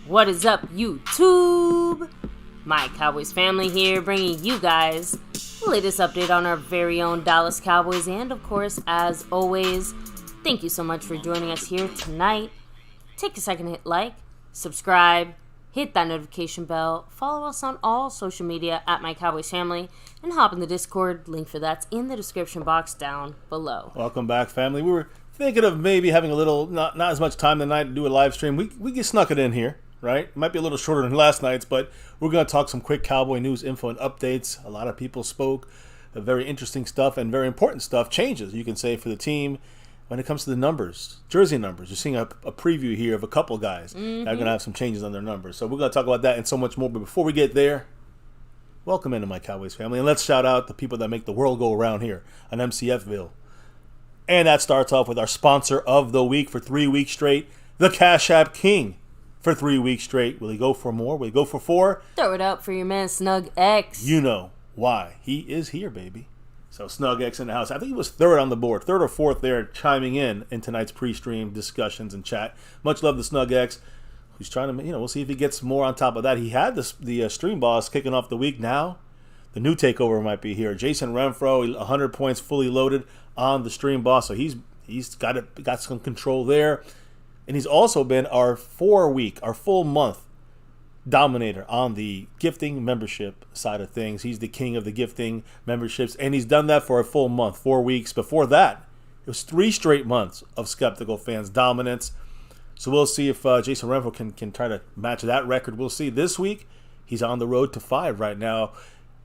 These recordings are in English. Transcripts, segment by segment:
What is up, YouTube? My Cowboys family here, bringing you guys the latest update on our very own Dallas Cowboys. And of course, as always, thank you so much for joining us here tonight. Take a second to hit like, subscribe, hit that notification bell, follow us on all social media at My Cowboys Family, and hop in the Discord. Link for that's in the description box down below. Welcome back, family. We were thinking of maybe having a little, not as much time tonight to do a live stream. We get snuck it in here. Right? It might be a little shorter than last night's, but we're going to talk some quick Cowboy news, info, and updates. A lot of people spoke. Very interesting stuff and very important stuff. Changes, you can say, for the team when it comes to the numbers, jersey numbers. You're seeing a preview here of a couple guys that are going to have some changes on their numbers. So we're going to talk about that and so much more. But before we get there, welcome into My Cowboys family. And let's shout out the people that make the world go around here on MCFville. And that starts off with our sponsor of the week for 3 weeks straight, the Cash App King. For 3 weeks straight. Will he go for more? Will he go for 4? Throw it up for your man, Snug X. You know why. He is here, baby. So Snug X in the house. I think he was third on the board. Third or fourth there, chiming in tonight's pre-stream discussions and chat. Much love to Snug X, who's trying to, we'll see if he gets more on top of that. He had the stream boss kicking off the week. Now, the new takeover might be here. Jason Renfro, 100 points fully loaded on the stream boss. So he's got some control there. And he's also been our full month dominator on the gifting membership side of things. He's the king of the gifting memberships, and he's done that for a full month, 4 weeks. Before that, it was 3 straight months of Skeptical Fans dominance. So we'll see if Jason Renfro can try to match that record. We'll see. This week, he's on the road to 5 right now.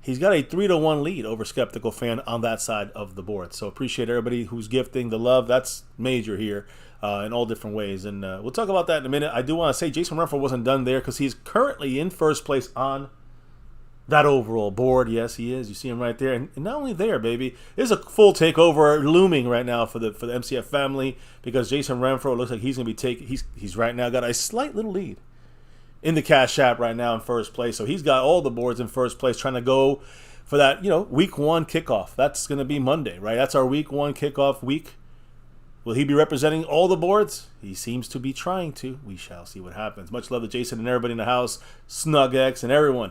He's got a 3-1 lead over Skeptical Fan on that side of the board. So appreciate everybody who's gifting the love. That's major here. In all different ways, and we'll talk about that in a minute. I do want to say Jason Renfro wasn't done there because he's currently in first place on that overall board. Yes, he is. You see him right there, and not only there, baby. There's a full takeover looming right now for the MCF family because Jason Renfro looks like he's going to be taking. He's right now got a slight little lead in the Cash App right now in first place. So he's got all the boards in first place, trying to go for that week 1 kickoff. That's going to be Monday, right? That's our week 1 kickoff week. Will he be representing all the boards? He seems to be trying to. We shall see what happens. Much love to Jason and everybody in the house, Snug X and everyone.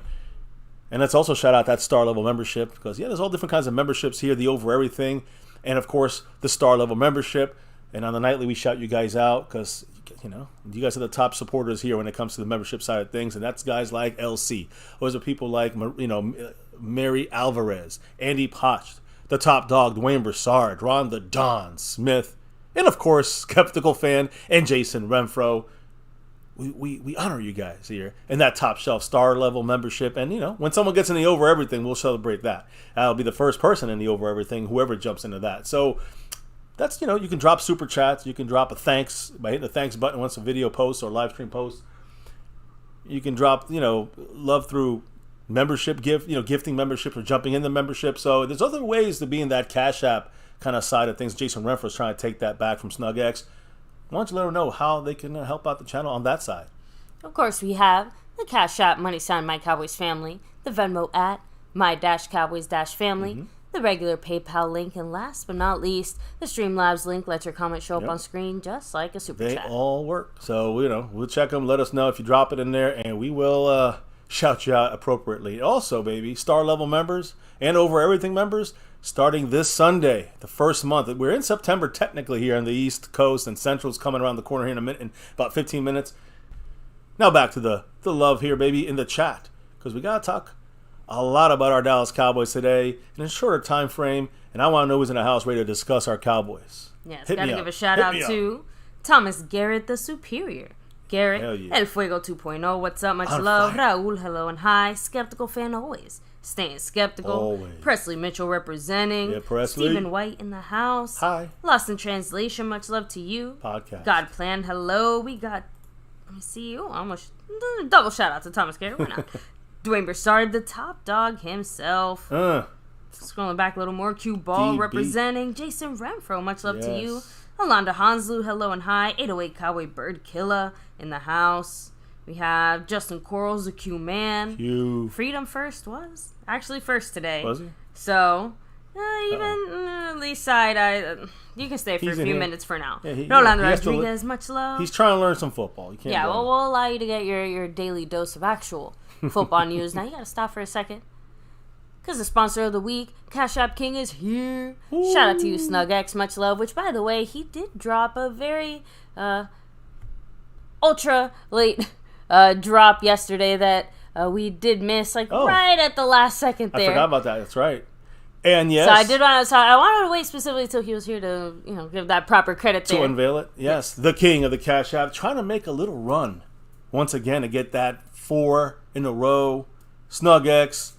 And let's also shout out that star level membership because, there's all different kinds of memberships here, the over everything. And, of course, the star level membership. And on the nightly, we shout you guys out because, you guys are the top supporters here when it comes to the membership side of things. And that's guys like LC. Those are people like, Mary Alvarez, Andy Potch, the top dog, Dwayne Broussard, Ron the Don Smith, and, of course, Skeptical Fan and Jason Renfro. We honor you guys here in that top shelf star level membership. And, when someone gets in the over everything, we'll celebrate that. I'll be the first person in the over everything, whoever jumps into that. So that's, you can drop super chats. You can drop a thanks by hitting the thanks button once a video posts or live stream posts. You can drop, love through membership gifting memberships or jumping in the membership. So there's other ways to be in that Cash App kind of side of things. Jason Renfro's trying to take that back from SnugX. Why don't you let them know how they can help out the channel on that side? Of course, we have the Cash App, money sign MyCowboysFamily, the Venmo at My-Cowboys-Family, the regular PayPal link, and last but not least, the Streamlabs link. Let your comment show up on screen just like a super chat. They all work. So, we'll check them. Let us know if you drop it in there, and we will shout you out appropriately. Also, baby, star level members and over everything members, starting this Sunday, the first month. We're in September technically here on the East Coast, and Central's coming around the corner here in about 15 minutes. Now back to the love here, baby, in the chat, because we got to talk a lot about our Dallas Cowboys today in a shorter time frame, and I want to know who's in the house ready to discuss our Cowboys. Yes, got to give a shout out to Thomas Garrett the Superior. Garrett, El Fuego 2.0, what's up, much love. Raul, hello and hi. Skeptical fan always. Staying skeptical. Always. Presley Mitchell representing. Yeah, Presley. Stephen White in the house. Hi. Lost in Translation, much love to you. Podcast. God Plan, hello. We got, let me see you. Almost double shout out to Thomas Garrett. Why not? Dwayne Broussard, the top dog himself. Scrolling back a little more. Q Ball representing. Jason Renfro, much love to you. Alonda Hanslu, hello and hi. 808 Cowboy Bird Killer in the house. We have Justin Corals, the Q Man. Q. Freedom First was actually first today. Was he? So, least side, you can stay for a few minutes for now. Yeah, Roland Rodriguez, much love. He's trying to learn some football. You can't we'll allow you to get your daily dose of actual football news. Now you gotta stop for a second, because the sponsor of the week, Cash App King, is here. Ooh. Shout out to you, SnugX, much love. Which, by the way, he did drop a very ultra late drop yesterday that we did miss, right at the last second there. I forgot about that. That's right. And yes, so I wanted to wait specifically until he was here to give that proper credit to unveil it. Yes, the king of the Cash App, trying to make a little run once again to get that 4 in a row. SnugX,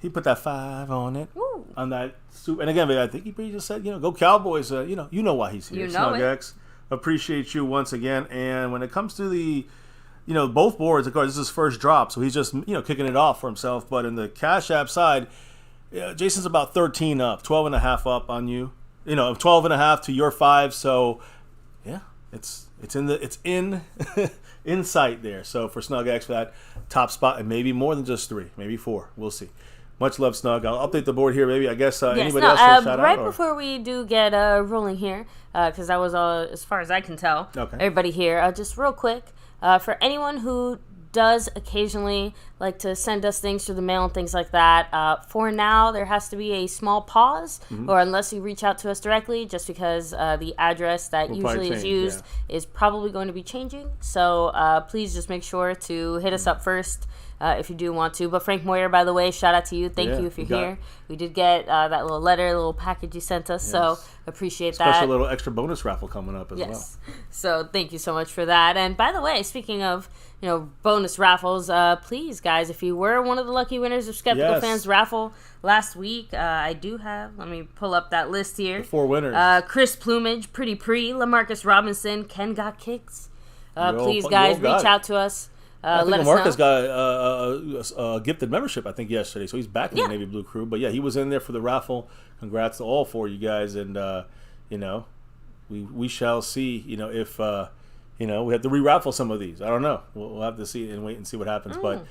he put that 5 on it. Woo. On that soup. And again, I think he just said, go Cowboys. You know why he's here. SnugX, appreciate you once again. And when it comes to the, both boards, of course, this is his first drop, so he's just kicking it off for himself. But in the Cash App side, Jason's about 13 up, 12.5 up on you. 12.5 to your 5. So yeah, it's in in sight there. So for SnugX for that top spot, and maybe more than just 3, maybe 4. We'll see. Much love, Snug. I'll update the board here, maybe. I guess anybody else should shout right out? Before we do get rolling here, because that was all, as far as I can tell, everybody here. Just real quick, for anyone who does occasionally like to send us things through the mail and things like that, for now there has to be a small pause, or unless you reach out to us directly, just because the address that usually is used is probably going to be changing. So please just make sure to hit us up first if you do want to. But Frank Moyer, by the way, shout out to you. Thank you if you're here. We did get that little letter, little package you sent us, so appreciate that. Special little extra bonus raffle coming up as well. So thank you so much for that. And by the way, speaking of bonus raffles, please guys, if you were one of the lucky winners of Skeptical Fans raffle last week, I do have, let me pull up that list here. The 4 winners. Chris Plumage, Pretty Pre, LaMarcus Robinson, Ken Got Kicks. Please guys, reach out to us. I think Marcus got a gifted membership, I think, yesterday. So he's back in the Navy Blue crew. But yeah, he was in there for the raffle. Congrats to all 4 you guys. And, we shall see, if, we have to re-raffle some of these. I don't know. We'll have to see and wait and see what happens. But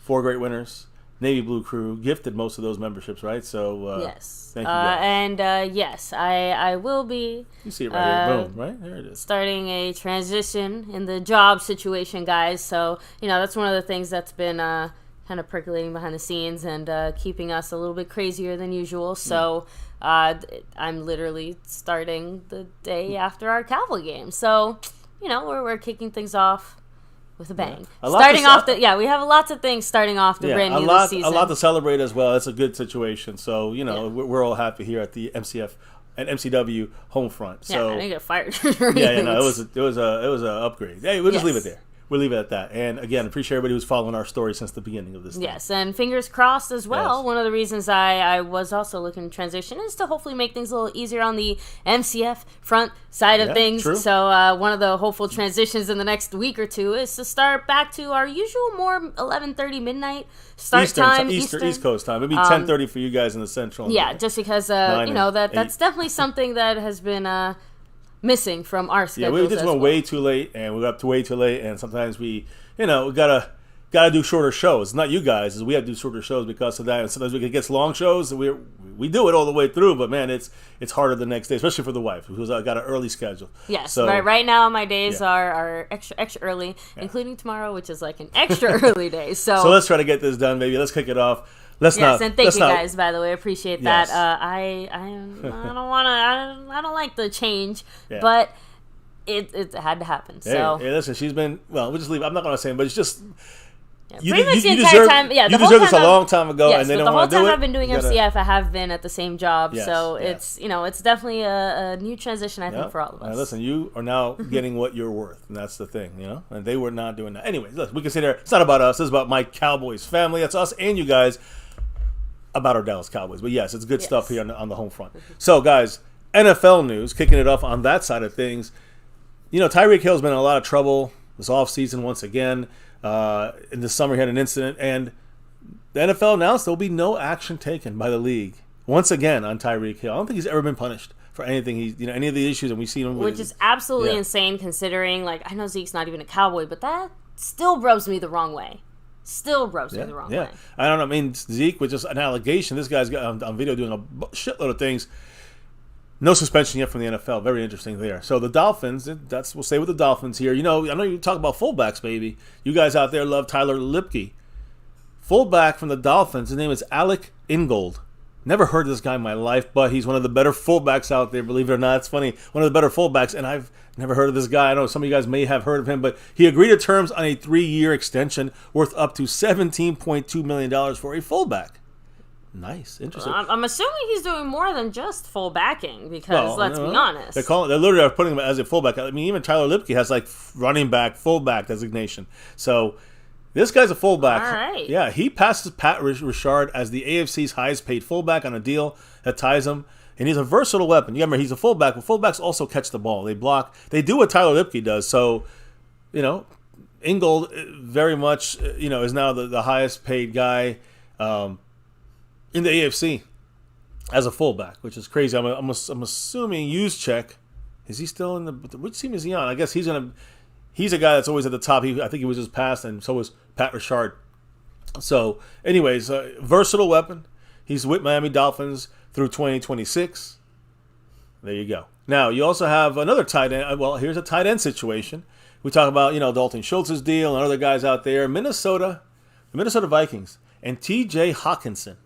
4 great winners. Navy Blue crew gifted most of those memberships, right? So, yes. Thank you guys. And, yes, I will be. You see it right here. Boom, right? There it is. Starting a transition in the job situation, guys. So, that's one of the things that's been kind of percolating behind the scenes and keeping us a little bit crazier than usual. So, I'm literally starting the day after our Cowboy game. So, we're kicking things off with a bang. We have lots of things starting off the brand new this season. A lot to celebrate as well. It's a good situation. So, we're all happy here at the MCF and MCW home front. So, I didn't get fired. it was a upgrade. Hey, we'll just leave it there. we'll leave it at that. And again, appreciate everybody who's following our story since the beginning of this thing. Yes, and fingers crossed as well. Yes. One of the reasons I was also looking to transition is to hopefully make things a little easier on the MCF front side of things. True. So one of the hopeful transitions in the next week or two is to start back to our usual more 11:30 midnight start time. East Coast time. It'd be 10:30 for you guys in the Central. Yeah, just because that's definitely something that has been missing from our schedule. Yeah, we just went way too late, and we got up to way too late, and sometimes we gotta do shorter shows. Not you guys, is we have to do shorter shows because of that. And sometimes we get long shows, and we do it all the way through. But man, it's harder the next day, especially for the wife who's got an early schedule. Yes, so, right now my days are extra early, including tomorrow, which is like an extra early day. So let's try to get this done, baby. Let's kick it off. And thank you guys, by the way. Appreciate that. Yes. I don't like the change, but it had to happen. So hey, listen, she's been we'll just leave. I'm not gonna say it, but it's just pretty much the entire time. Yeah, you deserve this a long time ago, and they don't want to do it. The whole time I've been doing MCF, I have been at the same job. Yes, so it's definitely a new transition, I think, for all of us. Now, listen, you are now getting what you're worth, and that's the thing, and they were not doing that. Anyways, look, we can sit there. It's not about us. It's about my Cowboys family. That's us and you guys. About our Dallas Cowboys. But yes, it's good stuff here on the home front. So, guys, NFL news, kicking it off on that side of things. Tyreek Hill's been in a lot of trouble this offseason once again. In the summer, he had an incident, and the NFL announced there will be no action taken by the league once again on Tyreek Hill. I don't think he's ever been punished for anything. Any of the issues, and we've seen him. Which is absolutely insane considering, I know Zeke's not even a Cowboy, but that still rubs me the wrong way. Still rubs me the wrong way. I don't know. I mean, Zeke was just an allegation. This guy's got on video doing a shitload of things. No suspension yet from the NFL. Very interesting there. So the Dolphins, we'll stay with the Dolphins here. I know you talk about fullbacks, baby. You guys out there love Tyler Lipke. Fullback from the Dolphins, his name is Alec Ingold. Never heard of this guy in my life, but he's one of the better fullbacks out there, believe it or not. It's funny. One of the better fullbacks, and I've never heard of this guy. I know some of you guys may have heard of him, but he agreed to terms on a 3-year extension worth up to $17.2 million for a fullback. Nice. Interesting. I'm assuming he's doing more than just fullbacking because, let's be honest. They're literally putting him as a fullback. I mean, even Tyler Lipke has running back, fullback designation. So this guy's a fullback. All right. Yeah, he passes Pat Richard as the AFC's highest paid fullback on a deal that ties him. And he's a versatile weapon. You remember, he's a fullback, but fullbacks also catch the ball. They block. They do what Tyler Lipke does. So, Ingold very much, is now the highest paid guy in the AFC as a fullback, which is crazy. I'm assuming Juszczyk, is he still in the? Which team is he on? I guess he's a guy that's always at the top. I think he was just passed, and so was Pat Richard. So, anyways, versatile weapon. He's with Miami Dolphins through 2026. There you go. Now, you also have another tight end. Well, here's a tight end situation. We talk about, Dalton Schultz's deal and other guys out there. The Minnesota Vikings and T.J. Hawkinson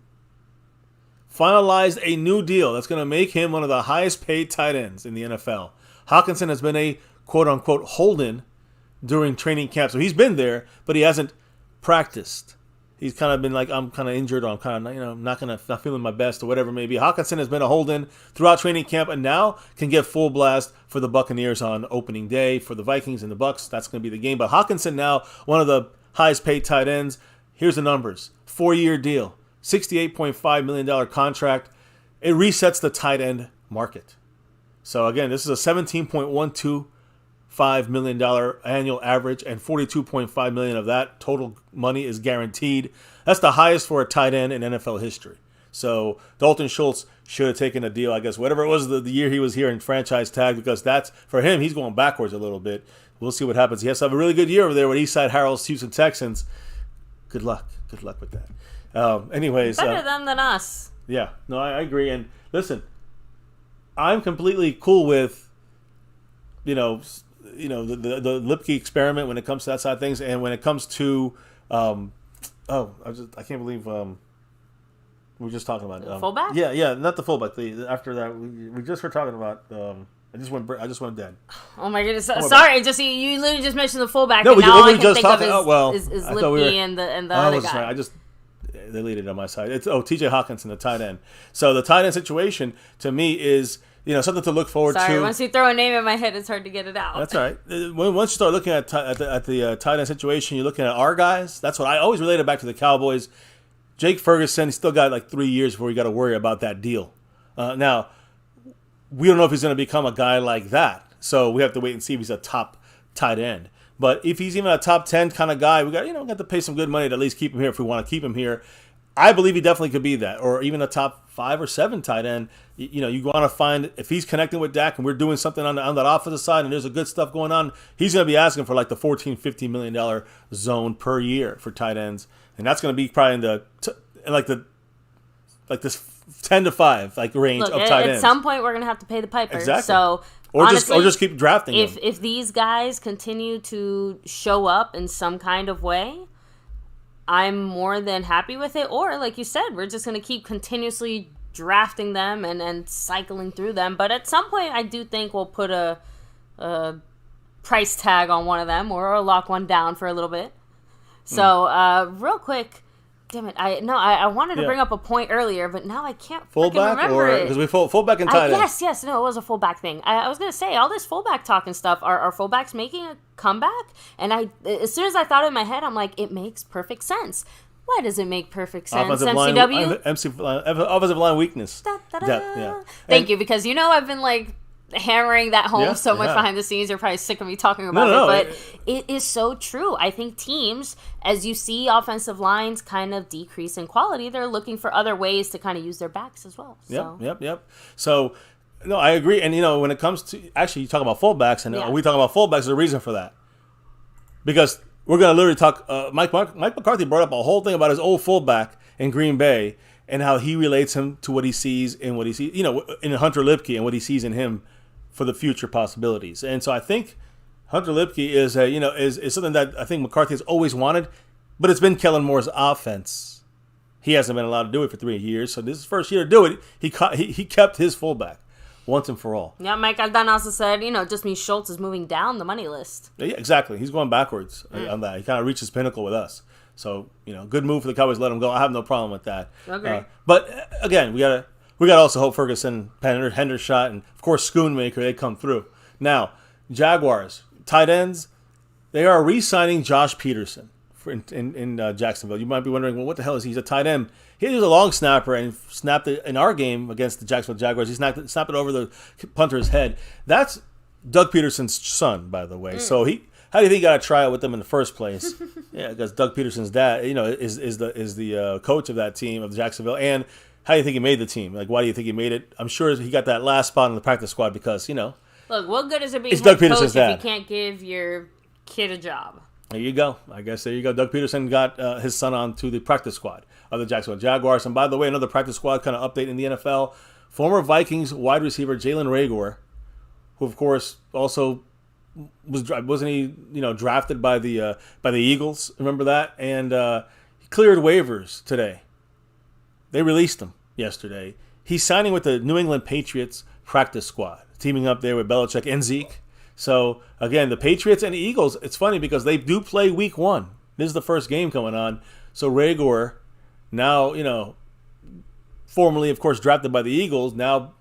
finalized a new deal that's going to make him one of the highest paid tight ends in the NFL. Hawkinson has been a quote-unquote hold-in during training camp. So he's been there, but he hasn't practiced. He's kind of been like, I'm kind of injured, or I'm kind of, not feeling my best, or whatever it may be. Hawkinson has been a hold-in throughout training camp, and now can get full blast for the Buccaneers on opening day for the Vikings and the Bucs. That's going to be the game. But Hawkinson now, one of the highest-paid tight ends. Here's the numbers: 4-year deal, $68.5 million contract. It resets the tight end market. So again, this is a $17.125 million annual average, and $42.5 million of that total money is guaranteed. That's the highest for a tight end in NFL history. So Dalton Schultz should have taken a deal, I guess, whatever it was the year he was here in franchise tag, because that's, for him, he's going backwards a little bit. We'll see what happens. He has to have a really good year over there with Eastside Harold's Houston Texans. Good luck. Good luck with that. Anyways. Better them than us. Yeah. No, I agree. And listen, I'm completely cool with, the Lipke experiment when it comes to that side of things, and when it comes to, I can't believe we were just talking about fullback. Yeah, not the fullback. After that, we just were talking about. I just went dead. Oh my goodness! Sorry, you literally just mentioned the fullback. No, and now all I can just think of talking. is Lipke and the other guy. Sorry. I just deleted it on my side. It's T.J. Hawkinson, the tight end. So the tight end situation to me is, something to look forward Sorry, to. once you throw a name in my head, it's hard to get it out. That's all right. Once you start looking at the tight end situation, you're looking at our guys. That's what I always related back to the Cowboys. Jake Ferguson, he's still got like 3 years before you got to worry about that deal. Now, we don't know if he's going to become a guy like that. So we have to wait and see if he's a top tight end. But if he's even a top 10 kind of guy, we got to pay some good money to at least keep him here if we want to keep him here. I believe he definitely could be that, or even a top 5 or 7 tight end. You want to find if he's connecting with Dak and we're doing something on that offensive side and there's a good stuff going on, he's going to be asking for like the $14-15 million zone per year for tight ends, and that's going to be probably in this 10 to 5 range of tight ends. At some point, we're going to have to pay the piper. Exactly. So Or honestly, just keep drafting them. If these guys continue to show up in some kind of way, I'm more than happy with it. Or, like you said, we're just going to keep continuously drafting them and cycling through them. But at some point, I do think we'll put a price tag on one of them or lock one down for a little bit. So, real quick, damn it! I wanted to bring up a point earlier, but now I can't fullback remember it. Because we fullback and tight end. Yes, no, it was a fullback thing. I was gonna say all this fullback talk and stuff. Are fullbacks making a comeback? And as soon as I thought it in my head, I'm like, it makes perfect sense. Why does it make perfect sense? Offensive line weakness. Yeah. Thank you, because I've been hammering that home so much behind the scenes. You're probably sick of me talking about it, but it is so true. I think teams, as you see offensive lines kind of decrease in quality, they're looking for other ways to kind of use their backs as well. So. Yep. So, no, I agree. And, when it comes to, actually, you talk about fullbacks, and we talk about fullbacks, there's a reason for that. Because we're going to literally talk, Mike McCarthy brought up a whole thing about his old fullback in Green Bay and how he relates him to what he sees in in Hunter Lipke and what he sees in him for the future possibilities. And so I think Hunter Lipke is something that I think McCarthy has always wanted, but it's been Kellen Moore's offense. He hasn't been allowed to do it for 3 years, so this is his first year to do it. He kept his fullback once and for all. Yeah, Mike Aldan also said, it just means Schultz is moving down the money list. Yeah, exactly. He's going backwards on that. He kind of reached his pinnacle with us. So, good move for the Cowboys to let him go. I have no problem with that. Okay. But, again, we got to also hope Ferguson, Hendershot, and, of course, Schoonmaker, they come through. Now, Jaguars, tight ends, they are re-signing Josh Peterson in Jacksonville. You might be wondering, well, what the hell is he? He's a tight end. He was a long snapper and snapped it in our game against the Jacksonville Jaguars. He snapped it over the punter's head. That's Doug Peterson's son, by the way. So how do you think he got a tryout with them in the first place? Yeah, because Doug Peterson's dad, is the coach of that team of Jacksonville. And how do you think he made the team? Why do you think he made it? I'm sure he got that last spot in the practice squad because, Look, what good is it being it's head Doug Peterson's coach if dad. you can't give your kid a job? There you go. I guess there you go. Doug Peterson got his son onto the practice squad of the Jacksonville Jaguars. And by the way, another practice squad kind of update in the NFL. Former Vikings wide receiver Jalen Reagor, who of course also wasn't he drafted by the Eagles? Remember that? And he cleared waivers today. They released him yesterday. He's signing with the New England Patriots practice squad, teaming up there with Belichick and Zeke. So, again, the Patriots and the Eagles, it's funny because they do play week 1. This is the first game coming on. So, Reagor, now, formerly, of course, drafted by the Eagles, now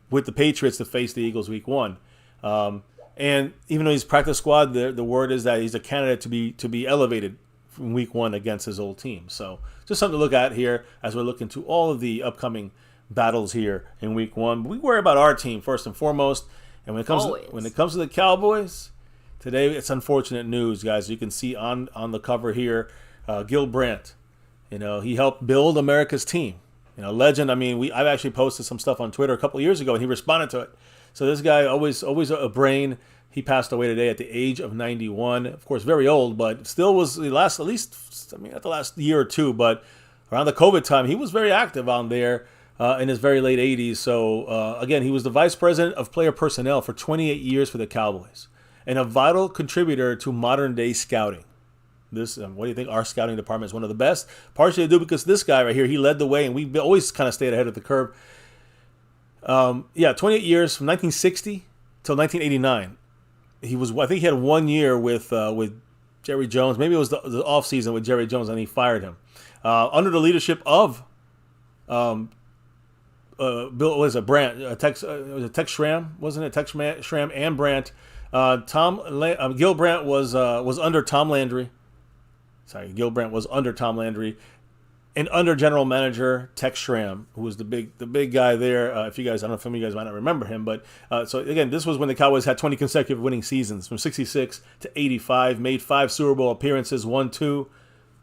with the Patriots to face the Eagles week 1. And even though he's practice squad, the word is that he's a candidate to be elevated from week 1 against his old team. So, just something to look at here as we're looking to all of the upcoming battles here in week 1. But we worry about our team first and foremost. And when it comes to the Cowboys, today it's unfortunate news, guys. You can see on the cover here, Gil Brandt. He helped build America's team. Legend. I mean, I've actually posted some stuff on Twitter a couple of years ago, and he responded to it. So this guy always a brain. He passed away today at the age of 91. Of course, very old, but still was not the last year or two, but around the COVID time, he was very active on there. In his very late 80s. So, again, he was the vice president of player personnel for 28 years for the Cowboys and a vital contributor to modern-day scouting. What do you think? Our scouting department is one of the best. Partially due because this guy right here, he led the way, and we've always kind of stayed ahead of the curve. 28 years from 1960 till 1989. I think he had 1 year with Jerry Jones. Maybe it was the offseason with Jerry Jones, and he fired him. Under the leadership of Bill was a Brandt, Tex Schramm, wasn't it? Tex Schramm and Brandt. Gil Brandt was under Tom Landry. Sorry, Gil Brandt was under Tom Landry, and under general manager Tex Schramm, who was the big guy there. If you guys, I don't know if some of you guys might not remember him, but so again, this was when the Cowboys had 20 consecutive winning seasons from '66 to '85, made 5 Super Bowl appearances, won 2.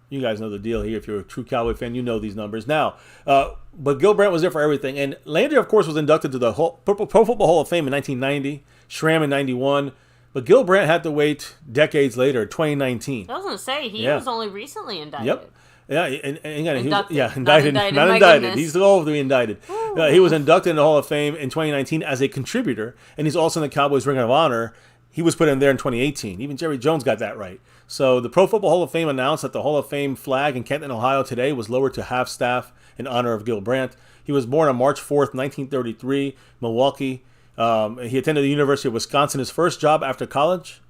You guys know the deal here. If you're a true Cowboy fan, you know these numbers. Now, but Gil Brandt was there for everything. And Landry, of course, was inducted to the Pro Football Hall of Fame in 1990, Schramm in 91. But Gil Brandt had to wait decades later, 2019. I was going to say, he was only recently indicted. Yep. Yeah, and again, inducted. Indicted. Not indicted. He's all to be indicted. He was inducted in the Hall of Fame in 2019 as a contributor, and he's also in the Cowboys Ring of Honor. He was put in there in 2018. Even Jerry Jones got that right. So the Pro Football Hall of Fame announced that the Hall of Fame flag in Canton, Ohio today was lowered to half staff in honor of Gil Brandt. He was born on March 4th, 1933, Milwaukee. He attended the University of Wisconsin. His first job after college,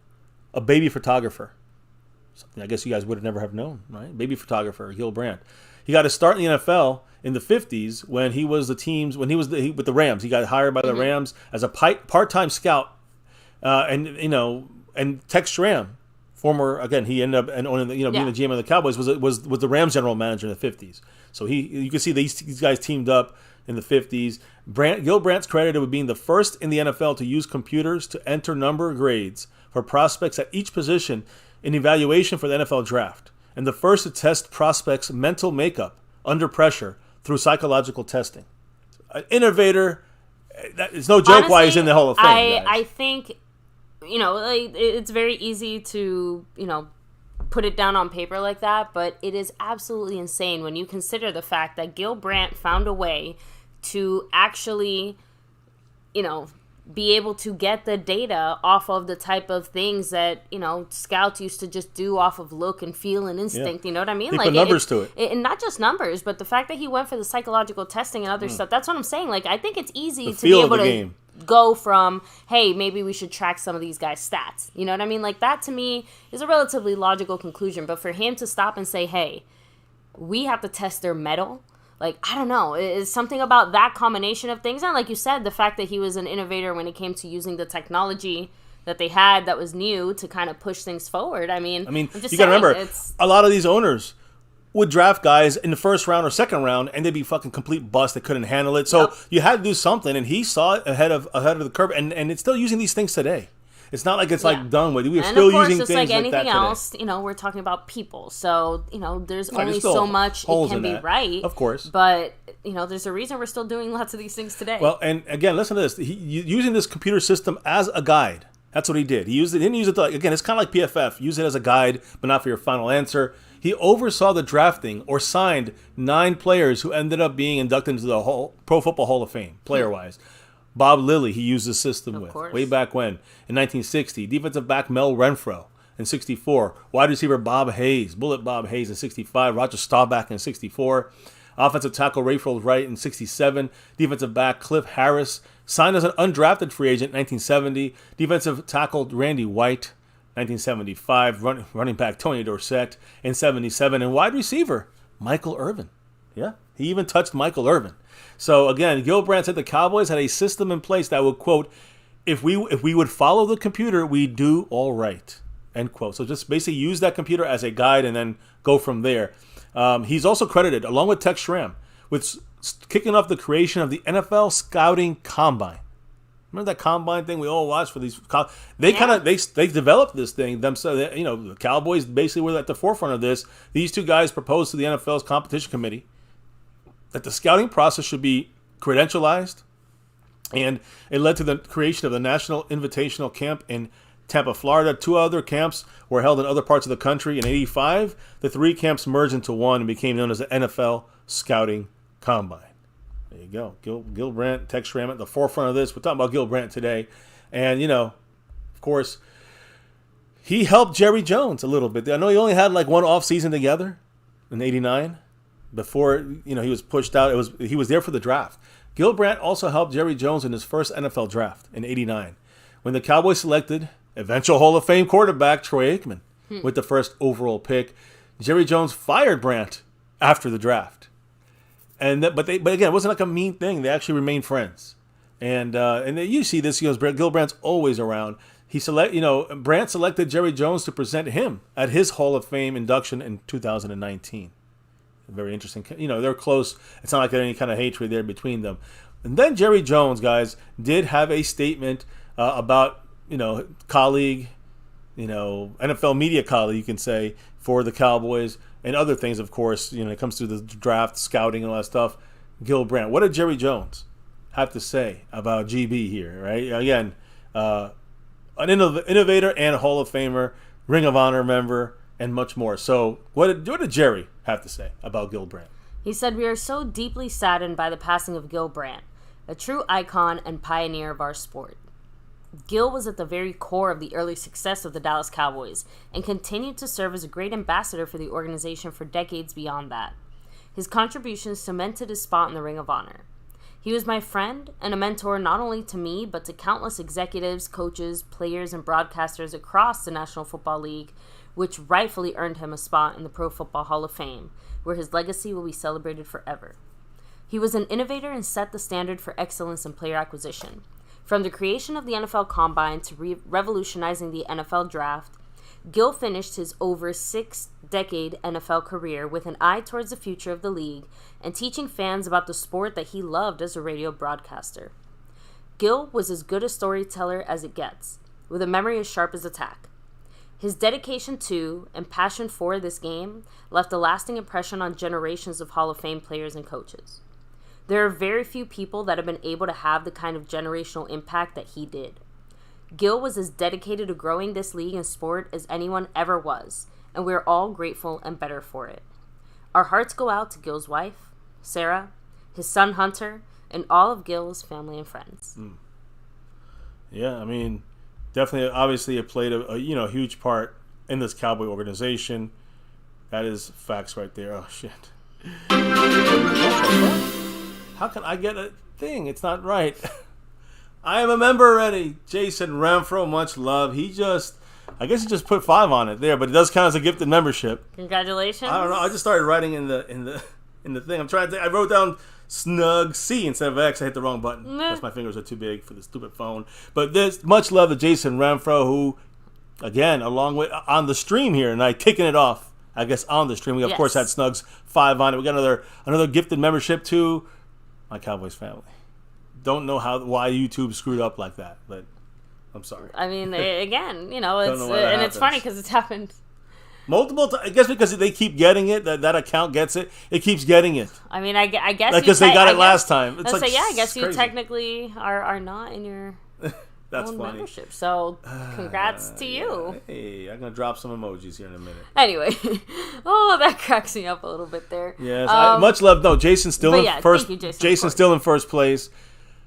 a baby photographer. Something I guess you guys would have never have known, right? Baby photographer, Gil Brandt. He got his start in the NFL in the 50s when he was with the Rams. He got hired by the Rams as a part-time scout. And Tex Schramm, former, again, he ended up owning being the GM of the Cowboys, was the Rams general manager in the 50s. So you can see these guys teamed up in the 50s. Gil Brandt's credited with being the first in the NFL to use computers to enter number grades for prospects at each position in evaluation for the NFL draft, and the first to test prospects' mental makeup under pressure through psychological testing. An innovator. It's no joke. Honestly, why he's in the Hall of Fame. I think, it's very easy to, put it down on paper like that, but it is absolutely insane when you consider the fact that Gil Brandt found a way to actually, be able to get the data off of the type of things that, scouts used to just do off of look and feel and instinct. You know what I mean? He put numbers to it. And not just numbers, but the fact that he went for the psychological testing and other stuff. That's what I'm saying. Like, I think it's easy to be able to go from, hey, maybe we should track some of these guys' stats. You know what I mean? Like, that to me is a relatively logical conclusion. But for him to stop and say, hey, we have to test their mettle. Like, I don't know. It's something about that combination of things. And like you said, the fact that he was an innovator when it came to using the technology that they had that was new to kind of push things forward. I mean, you got to remember, a lot of these owners would draft guys in the first round or second round, and they'd be fucking complete bust. They couldn't handle it. So you had to do something, and he saw it ahead of the curve, and it's still using these things today. It's not like it's like done with. We're still using things like that today. And of course, just like anything else, we're talking about people. So, there's only so much it can be right. Of course. But, there's a reason we're still doing lots of these things today. Well, and again, listen to this. Using this computer system as a guide. That's what he did. He didn't use it again, it's kind of like PFF. Use it as a guide, but not for your final answer. He oversaw the drafting or signed 9 players who ended up being inducted into the Pro Football Hall of Fame, player-wise. Bob Lilly, he used the system with way back when. In 1960, defensive back Mel Renfro in 64, wide receiver Bob Hayes, Bullet Bob Hayes in 65, Roger Staubach in 64, offensive tackle Rayfield Wright in 67, defensive back Cliff Harris, signed as an undrafted free agent in 1970, defensive tackle Randy White, 1975, running back Tony Dorsett in 77, and wide receiver Michael Irvin. Yeah, he even touched Michael Irvin. So again, Gil Brandt said the Cowboys had a system in place that would, quote, if we would follow the computer, we'd do all right, end quote. So just basically use that computer as a guide and then go from there. He's also credited, along with Tex Schramm, with kicking off the creation of the NFL Scouting Combine. Remember that combine thing we all watched for these? They developed this thing themselves. The Cowboys basically were at the forefront of this. These 2 guys proposed to the NFL's competition committee that the scouting process should be credentialized, and it led to the creation of the National Invitational Camp in Tampa, Florida. 2 other camps were held in other parts of the country. In '85, the 3 camps merged into one and became known as the NFL Scouting Combine. There you go. Gil Brandt, Tex Schramm at the forefront of this. We're talking about Gil Brandt today. And, of course, he helped Jerry Jones a little bit. I know he only had like one off season together in '89. Before he was pushed out, he was there for the draft. Gil Brandt also helped Jerry Jones in his first NFL draft in '89, when the Cowboys selected eventual Hall of Fame quarterback Troy Aikman with the first overall pick. Jerry Jones fired Brandt after the draft. But again, it wasn't like a mean thing. They actually remained friends. And you see this. Gil Brandt's always around. Brandt selected Jerry Jones to present him at his Hall of Fame induction in 2019. Very interesting. They're close. It's not like there's any kind of hatred there between them. And then Jerry Jones, guys, did have a statement about, colleague, NFL media colleague, you can say, for the Cowboys and other things, of course, it comes to the draft, scouting, and all that stuff. Gil Brandt. What did Jerry Jones have to say about GB here, right? Again, an innovator and a Hall of Famer, Ring of Honor member, and much more. So what did Jerry have to say about Gil Brandt? He said, "We are so deeply saddened by the passing of Gil Brandt, a true icon and pioneer of our sport. Gil was at the very core of the early success of the Dallas Cowboys and continued to serve as a great ambassador for the organization for decades beyond that. His contributions cemented his spot in the Ring of Honor. He was my friend and a mentor not only to me, but to countless executives, coaches, players, and broadcasters across the National Football League, which rightfully earned him a spot in the Pro Football Hall of Fame, where his legacy will be celebrated forever. He was an innovator and set the standard for excellence in player acquisition. From the creation of the NFL Combine to revolutionizing the NFL Draft, Gil finished his over 6-decade NFL career with an eye towards the future of the league and teaching fans about the sport that he loved as a radio broadcaster. Gil was as good a storyteller as it gets, with a memory as sharp as a tack. His dedication to and passion for this game left a lasting impression on generations of Hall of Fame players and coaches. There are very few people that have been able to have the kind of generational impact that he did. Gil was as dedicated to growing this league and sport as anyone ever was, and we're all grateful and better for it. Our hearts go out to Gil's wife, Sarah, his son Hunter, and all of Gil's family and friends." Yeah, I mean, definitely, obviously, it played a huge part in this Cowboy organization. That is facts right there. Oh, shit. How can I get a thing? It's not right. I am a member already. Jason Renfro, much love. I guess he just put 5 on it there, but it does count as a gifted membership. Congratulations. I don't know. I just started writing in the thing. I'm trying to. I wrote down snug C instead of X. I hit the wrong button because my fingers are too big for the stupid phone. But there's much love to Jason Renfro, who, again, along with on the stream here tonight, kicking it off. I guess on the stream, we of course had Snug's 5 on it. We got another gifted membership to My Cowboys Family. Don't know why YouTube screwed up like that, but I'm sorry. I mean, again, it's funny because it's happened multiple times. I guess because they keep getting it, that account gets it. It keeps getting it. I mean, I guess because they got it last time. It's I guess you technically are not in your That's own funny. Membership. So, congrats to you. Hey, I'm gonna drop some emojis here in a minute. Anyway, that cracks me up a little bit there. Yes, much love. No, Jason's still in first. Thank you, Jason's still in first place.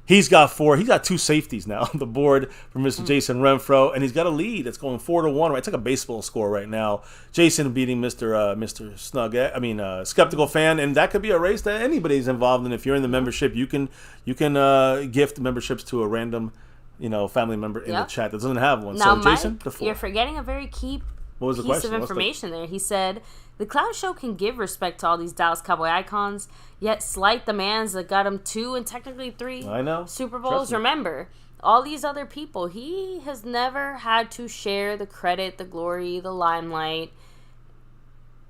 He's got 4. He's got 2 safeties now on the board for Mr. Jason Renfro, and he's got a lead. It's going 4-1. Right, it's like a baseball score right now. Jason beating Mr. Snug. Skeptical fan, and that could be a race that anybody's involved in. If you're in the membership, you can gift memberships to a random, family member in the chat that doesn't have one. Now, so Jason, the 4. You're forgetting a very key piece of information there. He said, "The Clown Show can give respect to all these Dallas Cowboy icons, yet slight the mans that got him 2 and technically 3 Super Bowls. Remember, all these other people, he has never had to share the credit, the glory, the limelight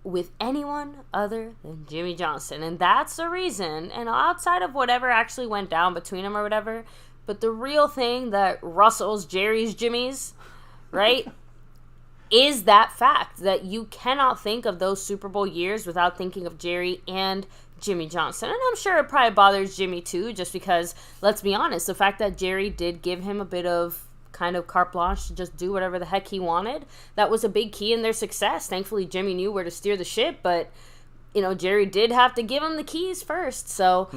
with anyone other than Jimmy Johnson. And that's the reason, and outside of whatever actually went down between them or whatever, but the real thing that Russell's, Jerry's, Jimmy's, right, is that fact that you cannot think of those Super Bowl years without thinking of Jerry and Jimmy Johnson. And I'm sure it probably bothers Jimmy too, just because, let's be honest, the fact that Jerry did give him a bit of kind of carte blanche to just do whatever the heck he wanted, that was a big key in their success. Thankfully, Jimmy knew where to steer the ship, but, Jerry did have to give him the keys first. So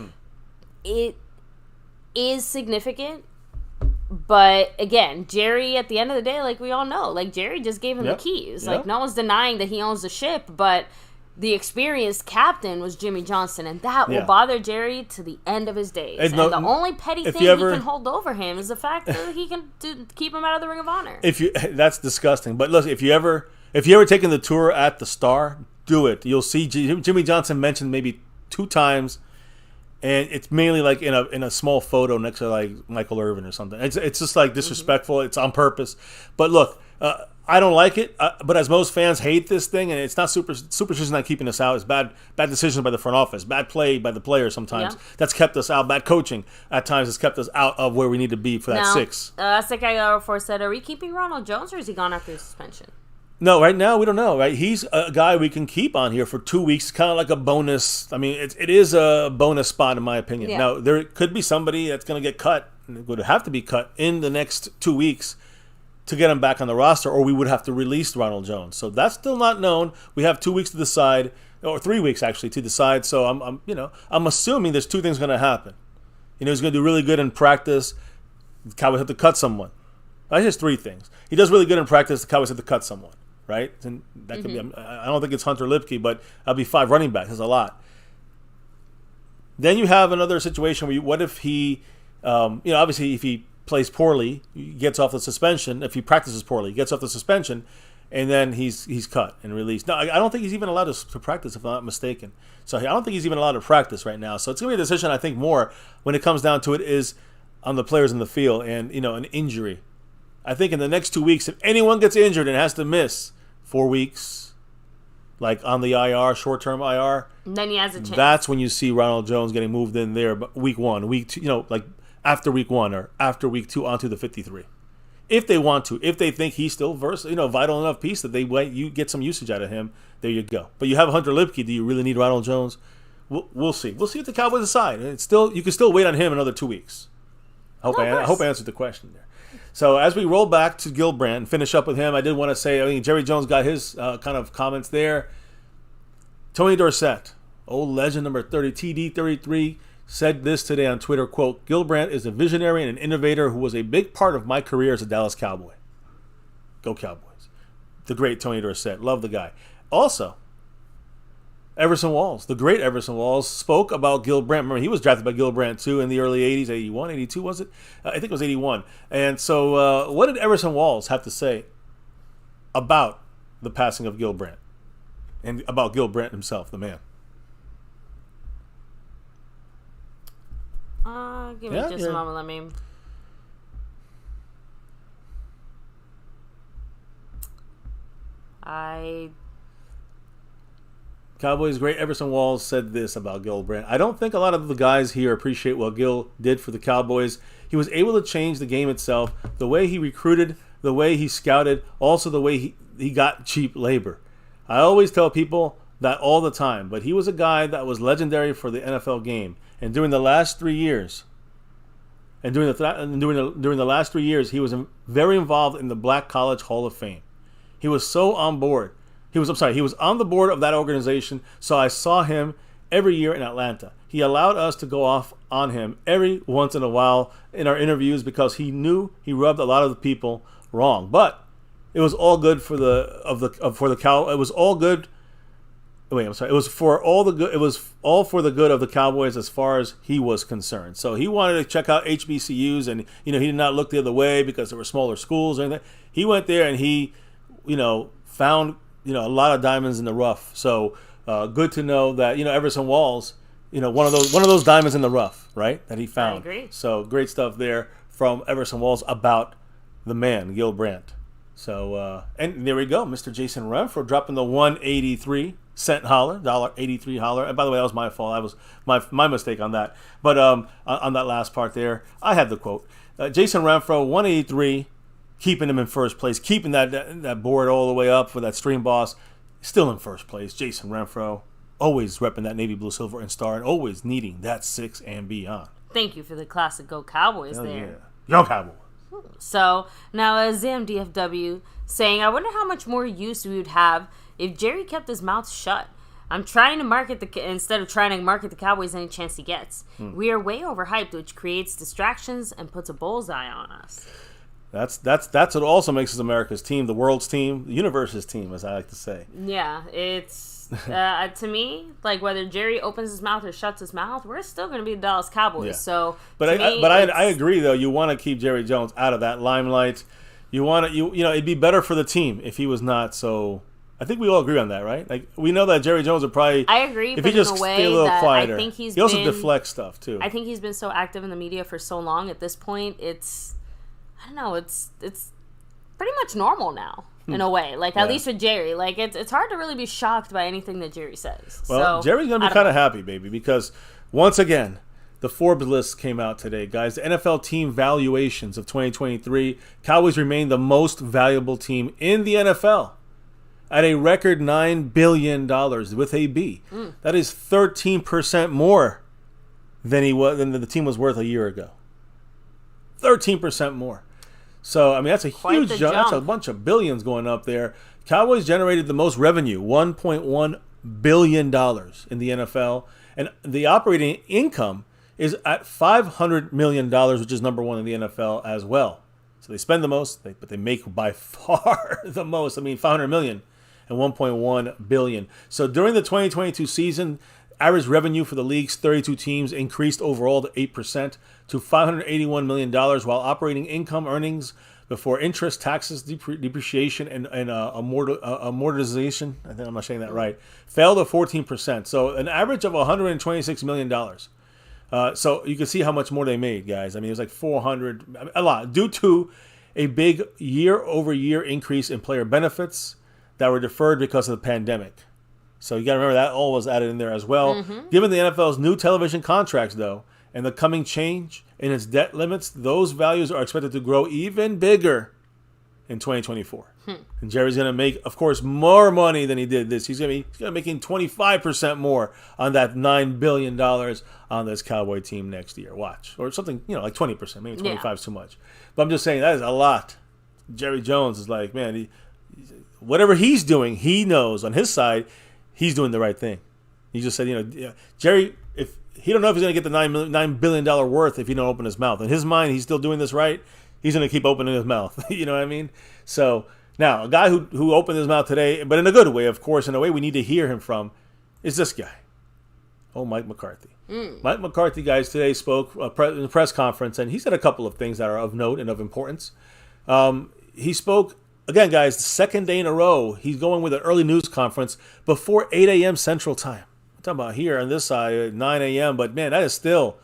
it is significant. But again, Jerry, at the end of the day, like we all know, like Jerry just gave him the keys. Like no one's denying that he owns the ship, but the experienced captain was Jimmy Johnson, and that will bother Jerry to the end of his days. And the only petty thing he can hold over him is the fact that he can keep him out of the Ring of Honor. That's disgusting. But look, if you ever taken the tour at the Star, do it. You'll see Jimmy Johnson mentioned maybe 2 times And it's mainly like in a small photo next to like Michael Irvin or something. It's just like disrespectful. It's on purpose. But look, I don't like it. But as most fans hate this thing, and it's not superstition not keeping us out. It's bad decisions by the front office, bad play by the players sometimes. Yeah. That's kept us out. Bad coaching at times has kept us out of where we need to be for that 6. Sekai04 said, "Are we keeping Ronald Jones or is he gone after suspension?" No, right now we don't know. Right, he's a guy we can keep on here for 2 weeks, kind of like a bonus. I mean, it is a bonus spot in my opinion. Yeah. Now there could be somebody that's going to get cut, and would have to be cut in the next 2 weeks to get him back on the roster, or we would have to release Ronald Jones. So that's still not known. We have 2 weeks to decide, or 3 weeks actually to decide. So I'm assuming there's 2 things going to happen. He's going to do really good in practice. The Cowboys have to cut someone. That's just 3 things. He does really good in practice. The Cowboys have to cut someone. Right, and that could be. I don't think it's Hunter Lipke, but that'll be 5 running backs. That's a lot. Then you have another situation where what if he, obviously if he plays poorly, he gets off the suspension. If he practices poorly, he gets off the suspension, and then he's cut and released. No, I don't think he's even allowed to practice, if I'm not mistaken. So I don't think he's even allowed to practice right now. So it's gonna be a decision. I think more when it comes down to it is on the players in the field and an injury. I think in the next 2 weeks, if anyone gets injured and has to miss 4 weeks, like on the IR, short-term IR, then he has a chance. That's when you see Ronald Jones getting moved in there. But week 1, week 2, like after week 1 or after week 2 onto the 53, if they want to, if they think he's still vital enough piece that you get some usage out of him. There you go. But you have Hunter Lipke. Do you really need Ronald Jones? We'll see. We'll see what the Cowboys decide. You can still wait on him another 2 weeks. I hope I answered the question there. So as we roll back to Gil Brandt and finish up with him, I did want to say, Jerry Jones got his kind of comments there. Tony Dorsett, old legend number 30, TD33, said this today on Twitter, quote, "Gil Brandt is a visionary and an innovator who was a big part of my career as a Dallas Cowboy." Go Cowboys. The great Tony Dorsett. Love the guy. Also, Everson Walls, the great Everson Walls, spoke about Gil Brandt. Remember, he was drafted by Gil Brandt, too, in the early 80s, 81, 82, was it? I think it was 81. And so what did Everson Walls have to say about the passing of Gil Brandt and about Gil Brandt himself, the man? Give me just a moment. Let me... Cowboys great Everson Walls said this about Gil Brandt. "I don't think a lot of the guys here appreciate what Gil did for the Cowboys. He was able to change the game itself, the way he recruited, the way he scouted, also the way he got cheap labor. I always tell people that all the time, but he was a guy that was legendary for the NFL game. And during the last 3 years, during the last 3 years, he was very involved in the Black College Hall of Fame. He was so on board. He was on the board of that organization, so I saw him every year in Atlanta. He allowed us to go off on him every once in a while in our interviews because he knew he rubbed a lot of the people wrong. But it was all good for the Cow. It was all good. Wait, I'm sorry. It was for all the good. It was all for the good of the Cowboys as far as he was concerned. So he wanted to check out HBCUs, and he did not look the other way because there were smaller schools or anything. He went there and he, found a lot of diamonds in the rough. So good to know that Everson Walls, one of those diamonds in the rough, right? That he found. I agree. So great stuff there from Everson Walls about the man, Gil Brandt. So and there we go, Mr. Jason Renfro dropping the 183-cent holler, $1.83 holler. And by the way, that was my fault. That was my mistake on that. But on that last part there, I had the quote. Jason Renfro, 183. Keeping him in first place, keeping that board all the way up for that stream boss, still in first place. Jason Renfro, always repping that navy blue, silver, and star, and always needing that 6 and beyond. Thank you for the classic Go Cowboys there. Yeah. Go Cowboys. So now ZamDFW saying, "I wonder how much more use we would have if Jerry kept his mouth shut. I'm trying to market instead of trying to market the Cowboys any chance he gets. We are way overhyped, which creates distractions and puts a bullseye on us." That's what also makes us America's team, the world's team, the universe's team, as I like to say. Yeah, it's to me, like whether Jerry opens his mouth or shuts his mouth, we're still going to be the Dallas Cowboys. Yeah. So, I agree though. You want to keep Jerry Jones out of that limelight. You want it'd be better for the team if he was not so I think we all agree on that, right? Like, we know that Jerry Jones would probably... I agree, if but he just in a way stay a little that quieter. I think he also deflects stuff, too. I think he's been so active in the media for so long. At this point, it's... I don't know. It's pretty much normal now, in a way. Like, at least with Jerry. Like, it's hard to really be shocked by anything that Jerry says. Well, so, Jerry's going to be kind of happy, baby, because once again... The Forbes list came out today, guys. The NFL team valuations of 2023. Cowboys remain the most valuable team in the NFL at a record $9 billion with a B. That is 13% more than the team was worth a year ago. 13% more. So, I mean, that's a huge jump. That's a bunch of billions going up there. Cowboys generated the most revenue, $1.1 billion in the NFL. And the operating income is at $500 million, which is number one in the NFL as well. So they spend the most, but they make by far the most. I mean, $500 million and $1.1 billion. So during the 2022 season, average revenue for the league's 32 teams increased overall to 8% to $581 million, while operating income earnings before interest, taxes, depreciation, and amortization, I think I'm not saying that right, fell to 14%. So an average of $126 million. So you can see how much more they made, guys. I mean, it was like 400, a lot, due to a big year-over-year increase in player benefits that were deferred because of the pandemic. So you got to remember that all was added in there as well. Given the NFL's new television contracts, though, and the coming change in its debt limits, those values are expected to grow even bigger in 2024. And Jerry's going to make, of course, more money than he did this. He's going to be making 25% more on that $9 billion on this Cowboy team next year. Watch. Or something, like 20%. Maybe 25 is too much. But I'm just saying that is a lot. Jerry Jones is like, man, whatever he's doing, he knows on his side, he's doing the right thing. He just said, Jerry, if he don't know if he's going to get the $9 billion worth if he don't open his mouth. In his mind, he's still doing this right. He's going to keep opening his mouth. You know what I mean? So now, a guy who opened his mouth today, but in a good way, of course, in a way we need to hear him from, is this guy. Mike McCarthy. Mike McCarthy, guys, today spoke in a press conference, and he said a couple of things that are of note and of importance. He spoke, again, guys, the second day in a row, he's going with an early news conference before 8 a.m. Central Time. I'm talking about here on this side at 9 a.m., but, man, that is still...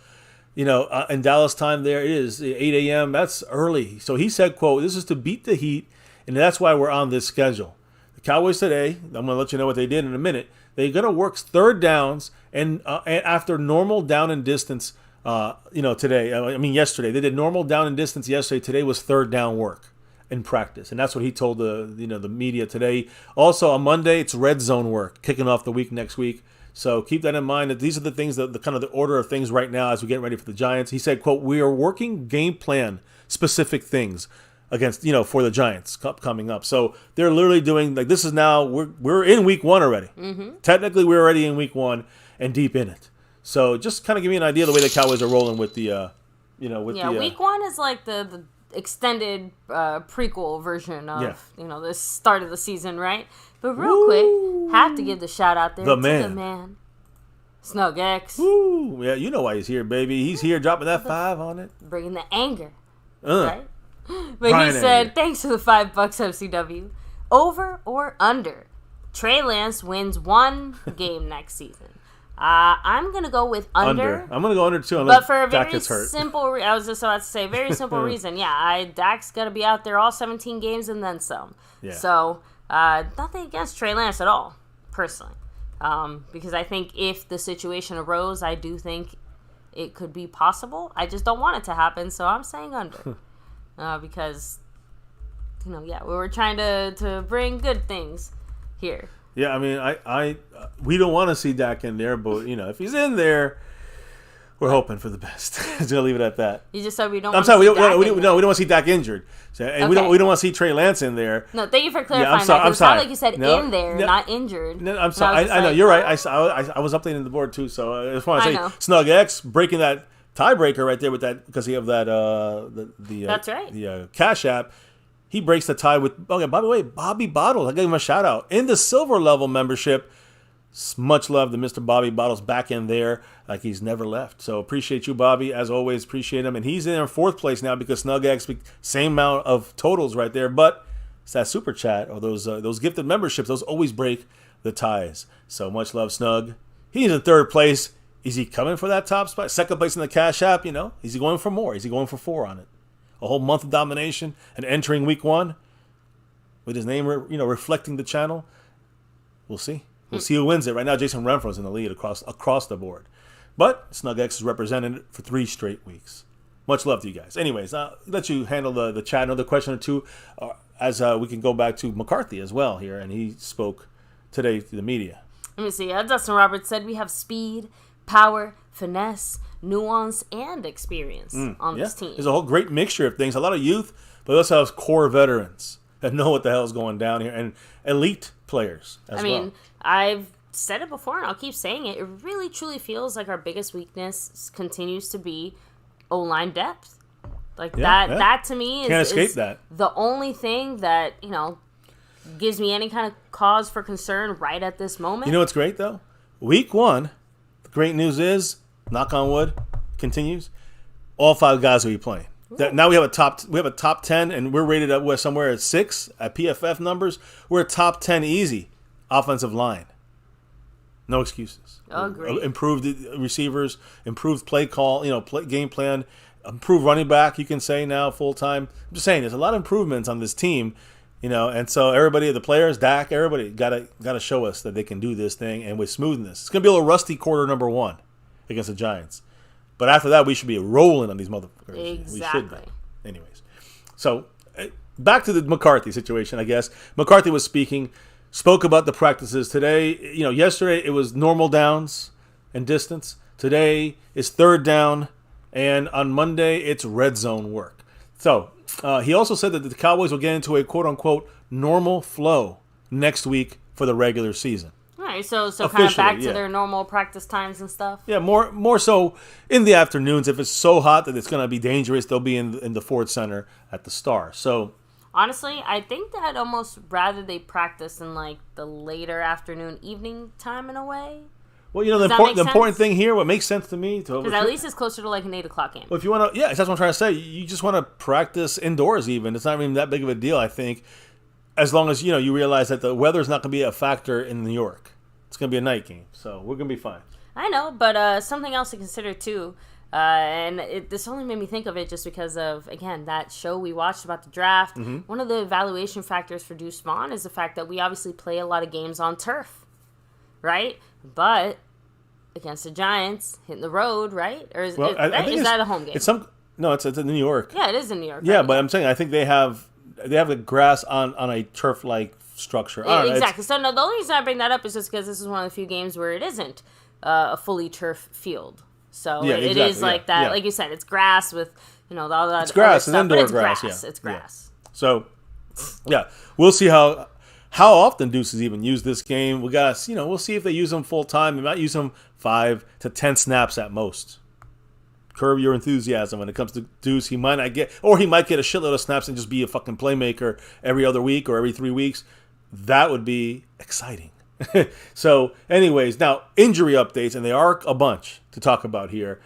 in Dallas time there it is 8 a.m. That's early. So he said, quote, "This is to beat the heat, and that's why we're on this schedule." The Cowboys today, I'm going to let you know what they did in a minute. They're going to work third downs and after normal down and distance, today. Yesterday. They did normal down and distance yesterday. Today was third down work in practice. And that's what he told the media today. Also on Monday, it's red zone work, kicking off the week next week. So keep that in mind, that these are the things, the kind of the order of things right now as we get ready for the Giants. He said, quote, "We are working game plan specific things against, for the Giants coming up." So they're literally doing, like, this is now, we're in week one already. Technically, we're already in week one and deep in it. So just kind of give me an idea of the way the Cowboys are rolling with the, week one is like the extended prequel version of, the start of the season, right? But real quick, have to give the shout out there to the man, Snug X. Ooh, yeah, you know why he's here, baby. He's here dropping that 5 on it. Bringing the anger, right? But Brian he said, "Thanks for the $5, FCW. Over or under? Trey Lance wins 1 game next season." I'm going to go with under. I'm going to go under, too, but for a very simple I was just about to say, very simple reason. Yeah, Dak's got to be out there all 17 games and then some. Yeah. So... nothing against Trey Lance at all, personally. Because I think if the situation arose, I do think it could be possible. I just don't want it to happen, so I'm saying under. Because, we were trying to bring good things here. Yeah, I mean, we don't want to see Dak in there, but, if he's in there, we're hoping for the best. Just gonna leave it at that. You just said we don't. I'm sorry. We don't want to see Dak injured, and we don't want to see Trey Lance in there. No, thank you for clarifying that. It sounded like you said in there, not injured. No, I'm sorry. I know you're right. I was updating the board too, so I just want to say Snug X breaking that tiebreaker right there with that because he have that that's right. The Cash App. He breaks the tie with. Okay, by the way, Bobby Bottles. I gave him a shout out in the silver level membership. Much love to Mr. Bobby Bottles back in there like he's never left. So appreciate you, Bobby. As always, appreciate him. And he's in 4th place now because Snug X, same amount of totals right there, but it's that super chat or those gifted memberships. Those always break the ties. So much love, Snug. He's in third place. Is he coming for that top spot? Second place in the Cash App, Is he going for more? Is he going for 4 on it? A whole month of domination and entering week 1 with his name, reflecting the channel. We'll see. We'll see who wins it. Right now, Jason Renfro's in the lead across the board. But SnugX is represented for 3 straight weeks. Much love to you guys. Anyways, I'll let you handle the chat. Another question or two as we can go back to McCarthy as well here. And he spoke today to the media. Let me see. Dustin Roberts said we have speed, power, finesse, nuance, and experience on this team. There's a whole great mixture of things. A lot of youth, but we also have core veterans that know what the hell is going down here. And elite players as well. I've said it before, and I'll keep saying it. It really, truly feels like our biggest weakness continues to be O-line depth. That to me is the only thing that, gives me any kind of cause for concern right at this moment. You know what's great, though? Week 1, the great news is, knock on wood, continues, all 5 guys will be playing. Now we have a top 10, and we're rated at somewhere at 6 at PFF numbers. We're a top 10 easy offensive line. No excuses. Agreed. Improved receivers, improved play call, game plan, improved running back. You can say now full time. I'm just saying, there's a lot of improvements on this team, and so everybody, the players, Dak, everybody gotta show us that they can do this thing and with smoothness. It's gonna be a little rusty quarter number 1 against the Giants. But after that, we should be rolling on these motherfuckers. Exactly. We should be. Anyways. So, back to the McCarthy situation, I guess. McCarthy was spoke about the practices today. Yesterday it was normal downs and distance. Today is third down. And on Monday, it's red zone work. So, he also said that the Cowboys will get into a quote-unquote normal flow next week for the regular season. All right, so kind of back to their normal practice times and stuff? Yeah, more so in the afternoons. If it's so hot that it's going to be dangerous, they'll be in the Ford Center at the Star. So, honestly, I think that I'd almost rather they practice in the later afternoon, evening time in a way. Well, the important thing here, what makes sense to me, because at least it's closer to an 8 o'clock game. Well, if you want to, that's what I'm trying to say. You just want to practice indoors. Even it's not even that big of a deal, I think, as long as you realize that the weather's not going to be a factor in New York. It's going to be a night game, so we're going to be fine. I know, but something else to consider too, and this only made me think of it just because of, again, that show we watched about the draft. Mm-hmm. One of the evaluation factors for Deuce Vaughn is the fact that we obviously play a lot of games on turf, right? But against the Giants, hitting the road, right? Or is that a home game? It's in New York. Yeah, it is in New York. Yeah, right? but I'm saying I think they have the grass on a turf-like structure. Yeah, exactly. So the only reason I bring that up is just because this is one of the few games where it isn't a fully turf field. So it is like that. Yeah. Like you said, it's grass with all that. It's grass, and indoor grass. Yeah. It's grass. Yeah. So we'll see how often Deuces even use this game. We got we'll see if they use them full time. They might use them 5 to 10 snaps at most. Curb your enthusiasm when it comes to Deuce. He might not get, or he might get a shitload of snaps and just be a fucking playmaker every other week or every 3 weeks. That would be exciting. So, anyways, now injury updates, and they are a bunch to talk about here.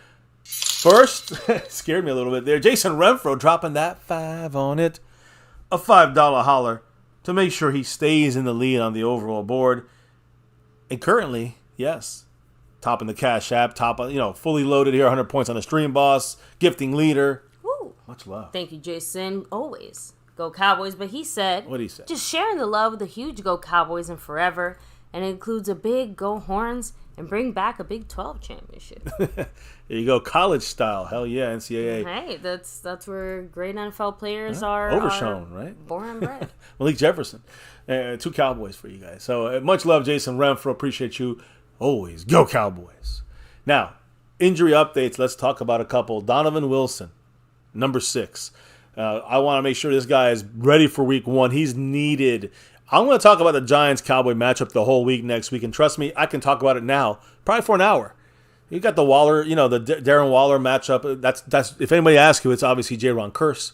First, scared me a little bit there. Jason Renfro dropping that 5 on it. A $5 holler to make sure he stays in the lead on the overall board. And currently, yes, top in the Cash App, fully loaded here, 100 points on the Stream Boss, gifting leader. Woo. Much love. Thank you, Jason. Always. Go Cowboys. But he said, what did he say? Just sharing the love with the huge Go Cowboys and forever. And it includes a big Go Horns and bring back a Big 12 championship. There you go, college style. Hell yeah, NCAA. Hey, that's where great NFL players are overshown, right? Born and bred. Malik Jefferson. 2 Cowboys for you guys. So much love, Jason Renfro. Appreciate you. Always go Cowboys. Now, injury updates. Let's talk about a couple. Donovan Wilson, number 6. I want to make sure this guy is ready for week 1. He's needed. I'm going to talk about the Giants-Cowboy matchup the whole week next week. And trust me, I can talk about it now, probably for an hour. You got the Waller, the Darren Waller matchup. That's if anybody asks you, it's obviously Jayron Kearse.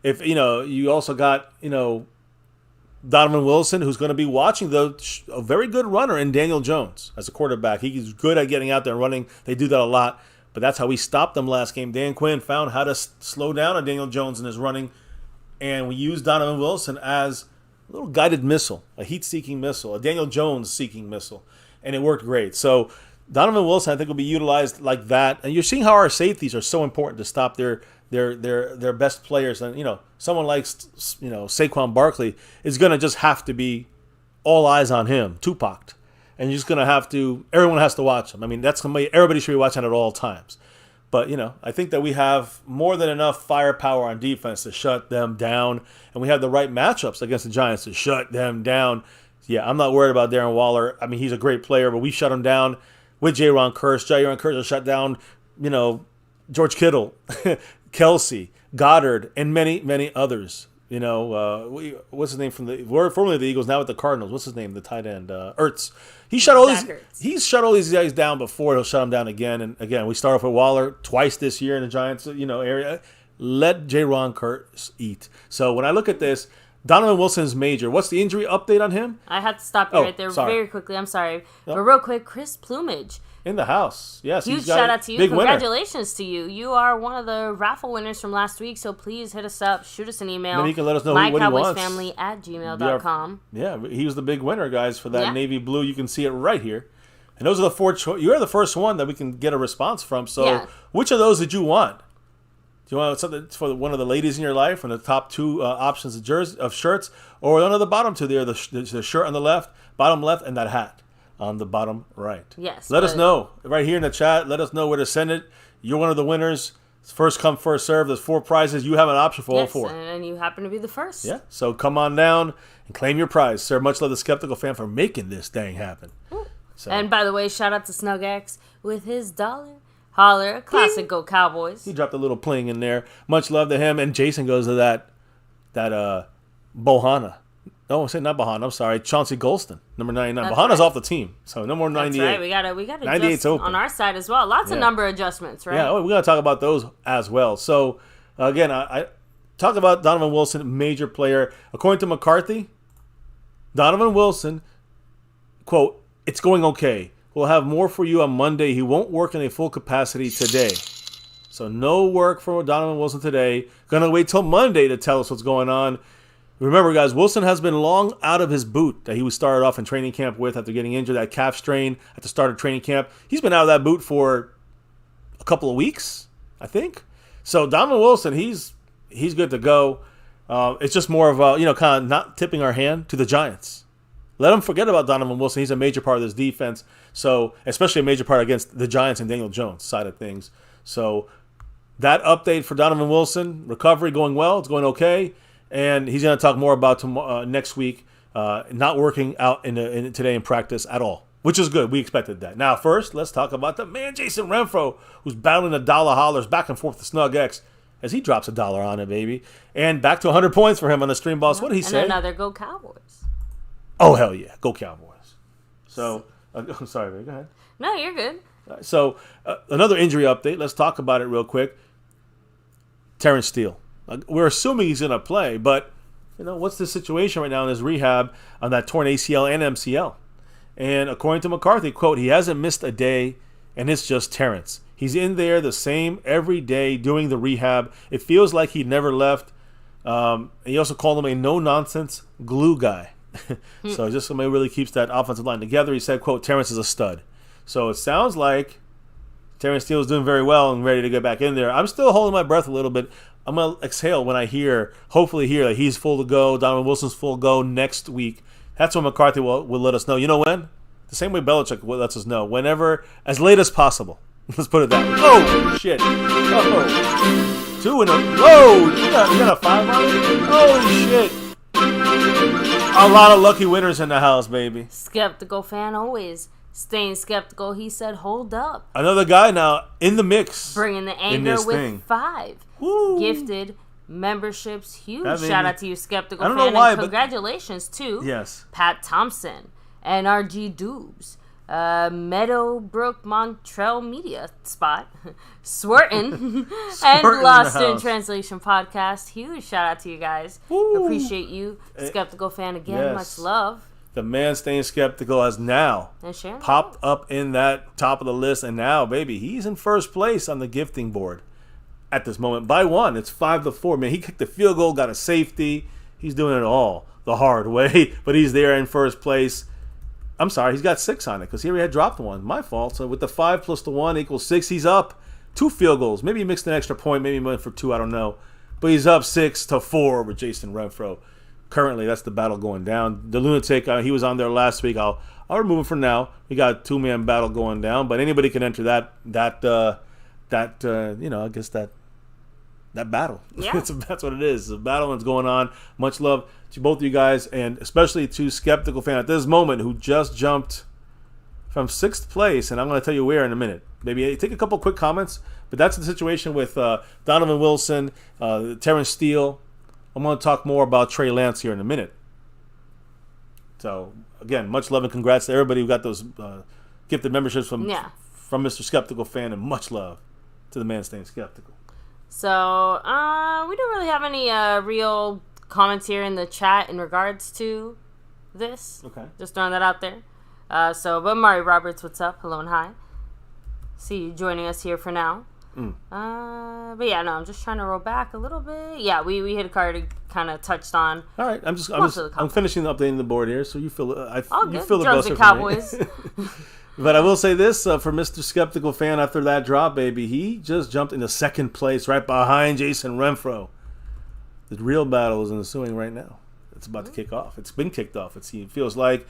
If you also got Donovan Wilson, who's going to be watching a very good runner in Daniel Jones as a quarterback. He's good at getting out there and running. They do that a lot, but that's how we stopped them last game. Dan Quinn found how to slow down on Daniel Jones in his running, and we used Donovan Wilson as little guided missile, a heat-seeking missile, a Daniel Jones-seeking missile, and it worked great. So Donovan Wilson, I think, will be utilized like that. And you're seeing how our safeties are so important to stop their best players. And, someone like, Saquon Barkley is going to just have to be all eyes on him, Tupac. And you're just going to have to, everyone has to watch him. I mean, everybody should be watching at all times. But, I think that we have more than enough firepower on defense to shut them down. And we have the right matchups against the Giants to shut them down. Yeah, I'm not worried about Darren Waller. I mean, he's a great player, but we shut him down with Jayron Kearse. Jayron Kearse will shut down, George Kittle, Kelsey, Goddard, and many, many others. What's his name formerly the Eagles, now with the Cardinals? What's his name? The tight end, Ertz. He's shut all these guys down before. He'll shut them down again. And again, we start off with Waller twice this year in the Giants, area. Let Jayron Kearse eat. So when I look at this, Donovan Wilson's major. What's the injury update on him? I had to stop you right there very quickly. I'm sorry. No. But real quick, Chris Plumage. In the house. Yes. Huge shout out to you. Congratulations to you. You are one of the raffle winners from last week, so please hit us up. Shoot us an email. Maybe you can let us know what he wants. MyCowboysFamily@gmail.com. Yeah, he was the big winner, guys, for that navy blue. You can see it right here. And those are the 4 you're the first one that we can get a response from. So which of those did you want? Do you want something for one of the ladies in your life from the top 2 options of shirts, or one of the bottom 2 there, the shirt on the left, bottom left, and that hat on the bottom right? Yes. Let us know right here in the chat. Let us know where to send it. You're one of the winners. It's first come, first serve. There's 4 prizes. You have an option for all 4. And you happen to be the first. Yeah. So come on down and claim your prize, sir. Much love the Skeptical Fan for making this thing happen. So. And by the way, shout out to SnugX with his dollar. Holler, classic Go Cowboys. He dropped a little pling in there. Much love to him. And Jason goes to that Bohana. No, I said not Bohana. I'm sorry. Chauncey Golston, number 99. That's Bohana's off the team, so no more 98. That's right. We got to adjust on our side as well. Lots of number adjustments, right? Yeah, we're going to talk about those as well. So, again, I talk about Donovan Wilson, major player. According to McCarthy, Donovan Wilson, quote, "It's going okay. We'll have more for you on Monday. He won't work in a full capacity today." So no work for Donovan Wilson today. Going to wait till Monday to tell us what's going on. Remember, guys, Wilson has been long out of his boot that he was started off in training camp with after getting injured, that calf strain at the start of training camp. He's been out of that boot for a couple of weeks, I think. So Donovan Wilson, he's good to go. It's just more of a, kind of not tipping our hand to the Giants. Let them forget about Donovan Wilson. He's a major part of this defense. So, especially a major part against the Giants and Daniel Jones side of things. So, that update for Donovan Wilson, recovery going well. It's going okay. And he's going to talk more about next week, not working out today in practice at all, which is good. We expected that. Now, first, let's talk about the man, Jason Renfro, who's battling the dollar hollers back and forth to Snug X as he drops $1 on it, baby. And back to 100 points for him on the Stream Boss. What did he say? And another Go Cowboys. Oh, hell yeah. Go Cowboys. So, I'm sorry, man. Go ahead. No, you're good. So, another injury update. Let's talk about it real quick. Terrence Steele. We're assuming he's going to play, but, what's the situation right now in his rehab on that torn ACL and MCL? And according to McCarthy, quote, "He hasn't missed a day, and it's just Terrence. He's in there the same every day doing the rehab. It feels like he never left." He also called him a no-nonsense glue guy. So just somebody who really keeps that offensive line together. He said, quote, "Terrence is a stud." So it sounds like Terrence Steele is doing very well and ready to get back in there. I'm still holding my breath a little bit. I'm going to exhale when I hopefully hear that he's full to go, Donovan Wilson's full to go next week. That's when McCarthy will let us know. You know when? The same way Belichick lets us know. Whenever, as late as possible. Let's put it that way. Oh, shit. Oh. 2 in a... Whoa! You got a 5 on it? Holy shit. A lot of lucky winners in the house, baby. Skeptical fan always staying skeptical. He said, "Hold up." Another guy now in the mix. Bringing the anger with 5. Woo. Gifted memberships. Huge shout out to you, skeptical fan. I don't know why, congratulations to Pat Thompson, NRG Dubes, Meadowbrook Montreal Media Spot, Swerton, and Lost in Translation Podcast. Huge shout out to you guys. Woo. Appreciate you, skeptical fan again. Yes. Much love. The man staying skeptical has now popped up in that top of the list, and now, baby, he's in first place on the gifting board at this moment by 1. It's 5-4. Man, he kicked the field goal, got a safety. He's doing it all the hard way, but he's there in first place. I'm sorry, he's got 6 on it because here he had dropped 1. My fault. So with the 5 plus the 1 equals 6, he's up 2 field goals. Maybe he mixed an extra point. Maybe he went for 2. I don't know. But he's up 6-4 with Jason Renfro. Currently, that's the battle going down. The Lunatic, he was on there last week. I'll remove him for now. We got a 2-man battle going down, but anybody can enter that I guess that battle. Yeah. That's what it is. The battle that's going on. Much love to both of you guys, and especially to Skeptical Fan at this moment who just jumped from 6th place, and I'm going to tell you where in a minute. Maybe take a couple quick comments, but that's the situation with Donovan Wilson, Terrence Steele. I'm going to talk more about Trey Lance here in a minute. So, again, much love and congrats to everybody who got those gifted memberships from Mr. Skeptical Fan, and much love to the man staying skeptical. So, we don't really have any real comments here in the chat in regards to this. Okay. Just throwing that out there. But Mari Roberts, what's up? Hello and hi. See you joining us here for now. But yeah, no, I'm just trying to roll back a little bit. Yeah, we had already kind of touched on. All right, I'm finishing updating the board here, so you feel good. You feel the Drums best and Cowboys. But I will say this for Mr. Skeptical Fan after that drop, baby, he just jumped into 2nd place right behind Jason Renfro. The real battle is ensuing right now. It's about to kick off. It's been kicked off. It feels like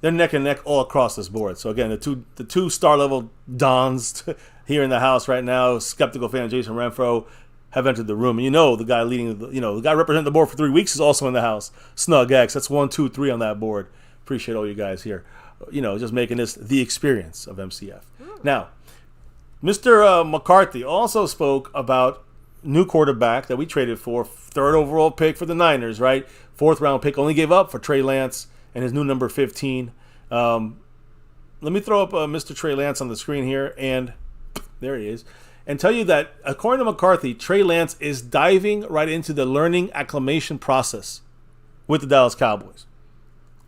they're neck and neck all across this board. So again, the two star level dons here in the house right now, Skeptical Fan Jason Renfro, have entered the room. And the guy leading, the guy representing the board for 3 weeks is also in the house. Snug X. That's 1, 2, 3 on that board. Appreciate all you guys here. Just making this the experience of MCF. Now, Mr. McCarthy also spoke about new quarterback that we traded for, 3rd overall pick for the Niners, right? 4th round pick, only gave up for Trey Lance and his new number 15. Let me throw up Mr. Trey Lance on the screen here, and there he is, and tell you that according to McCarthy, Trey Lance is diving right into the learning acclimation process with the Dallas Cowboys.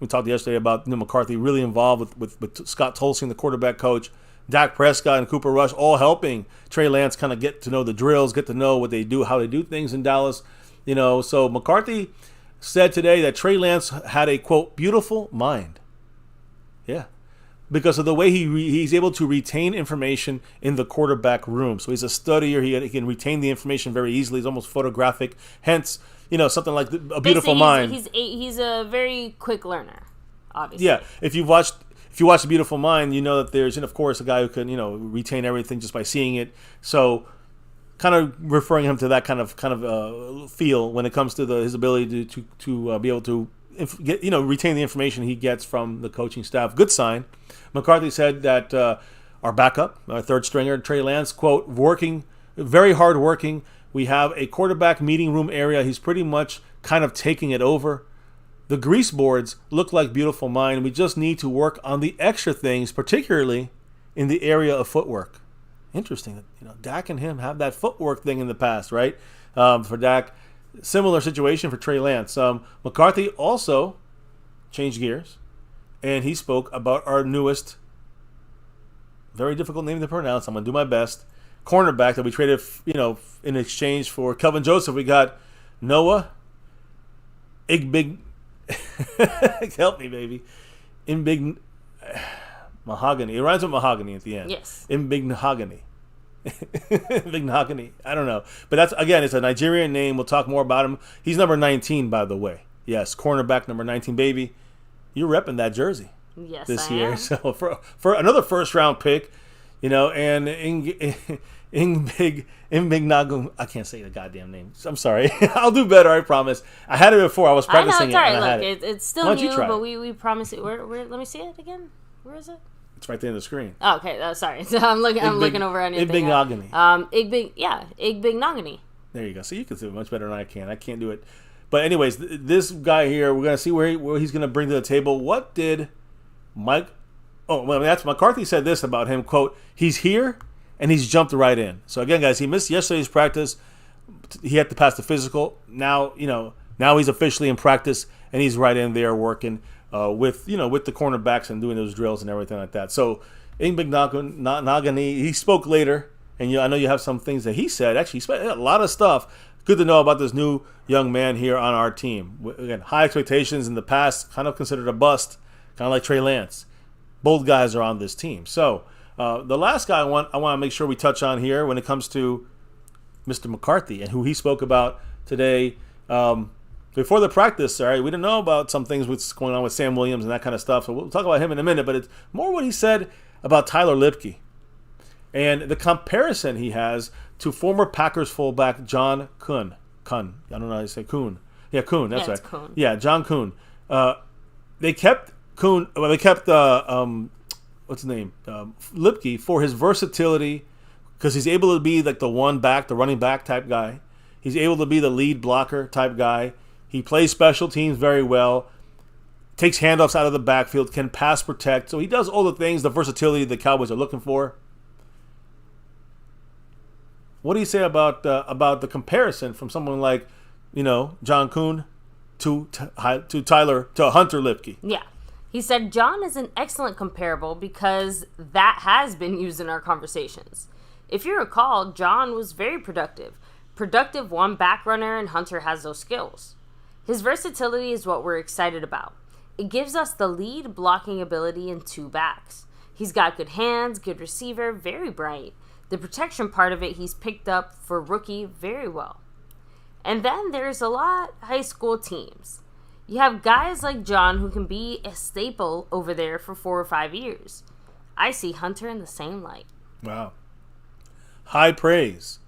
We talked yesterday about McCarthy really involved with Scott Tolson, the quarterback coach, Dak Prescott and Cooper Rush, all helping Trey Lance kind of get to know the drills, get to know what they do, how they do things in Dallas. So McCarthy said today that Trey Lance had a, quote, beautiful mind. Yeah. Because of the way he's able to retain information in the quarterback room. So he's a studier. He can retain the information very easily. He's almost photographic. Hence, something like a beautiful mind. He's a very quick learner, obviously. Yeah. If you watch A Beautiful Mind, you know that there's, and of course, a guy who can, retain everything just by seeing it. So kind of referring him to that kind of feel when it comes to his ability to be able to retain the information he gets from the coaching staff. Good sign. McCarthy said that our backup, our 3rd stringer, Trey Lance, quote, working, very hard working. We have a quarterback meeting room area. He's pretty much kind of taking it over. The grease boards look like beautiful mind. We just need to work on the extra things, particularly in the area of footwork. Interesting that Dak and him have that footwork thing in the past, right? For Dak, similar situation for Trey Lance. McCarthy also changed gears, and he spoke about our newest, very difficult name to pronounce. I'm going to do my best. Cornerback that we traded, in exchange for Kelvin Joseph. We got Noah Igbig. Help me, baby. Mahogany. It rhymes with mahogany at the end. Yes. Igbinoghene. Igbinoghene. I don't know. But that's, again, it's a Nigerian name. We'll talk more about him. He's number 19, by the way. Yes, cornerback number 19, baby. You're repping that jersey. Yes, this I year. am. So for another 1st round pick, and Igbinoghene. I can't say the goddamn name. I'm sorry. I'll do better, I promise. I had it before. I was practicing I know, it's all it. right. Look, it's still new, but it? we promise it. Where? Let me see it again. Where is it? It's right there on the screen. Oh, okay. Sorry. So I'm looking over anything. Igbinoghene. Igbinoghene. There you go. So you can do it much better than I can. I can't do it. But anyways, this guy here, we're going to see where he's going to bring to the table. What did Mike... Oh, well, that's McCarthy said this about him, quote, he's here and he's jumped right in. So again, guys, he missed yesterday's practice. He had to pass the physical. Now he's officially in practice and he's right in there working with the cornerbacks and doing those drills and everything like that. So Igbinoghene, he spoke later, and I know you have some things that he said. Actually, he said a lot of stuff. good to know about this new young man here on our team. Again, high expectations in the past, kind of considered a bust, kind of like Trey Lance. Both guys are on this team. So the last guy I want to make sure we touch on here when it comes to Mr. McCarthy and who he spoke about today. Before the practice, all right, we didn't know about some things what's going on with Sam Williams and that kind of stuff, so we'll talk about him in a minute, but it's more what he said about Tyler Lipke and the comparison he has to former Packers fullback John Kuhn. I don't know how you say Kuhn. Yeah, Kuhn, that's right. Kuhn. Yeah, John Kuhn. They kept Kuhn, well, they kept, what's his name? Lipke for his versatility because he's able to be like the running back type guy. He's able to be the lead blocker type guy. He plays special teams very well, takes handoffs out of the backfield, can pass protect. So he does all the things, the versatility the Cowboys are looking for. What do you say about the comparison from someone like, John Kuhn to Hunter Lipke? Yeah. He said John is an excellent comparable because that has been used in our conversations. If you recall, John was very productive one back runner, and Hunter has those skills. His versatility is what we're excited about. It gives us the lead blocking ability in two backs. He's got good hands, good receiver, very bright. The protection part of it he's picked up for rookie very well. And then there's a lot high school teams. You have guys like John who can be a staple over there for 4 or 5 years. I see Hunter in the same light. Wow. High praise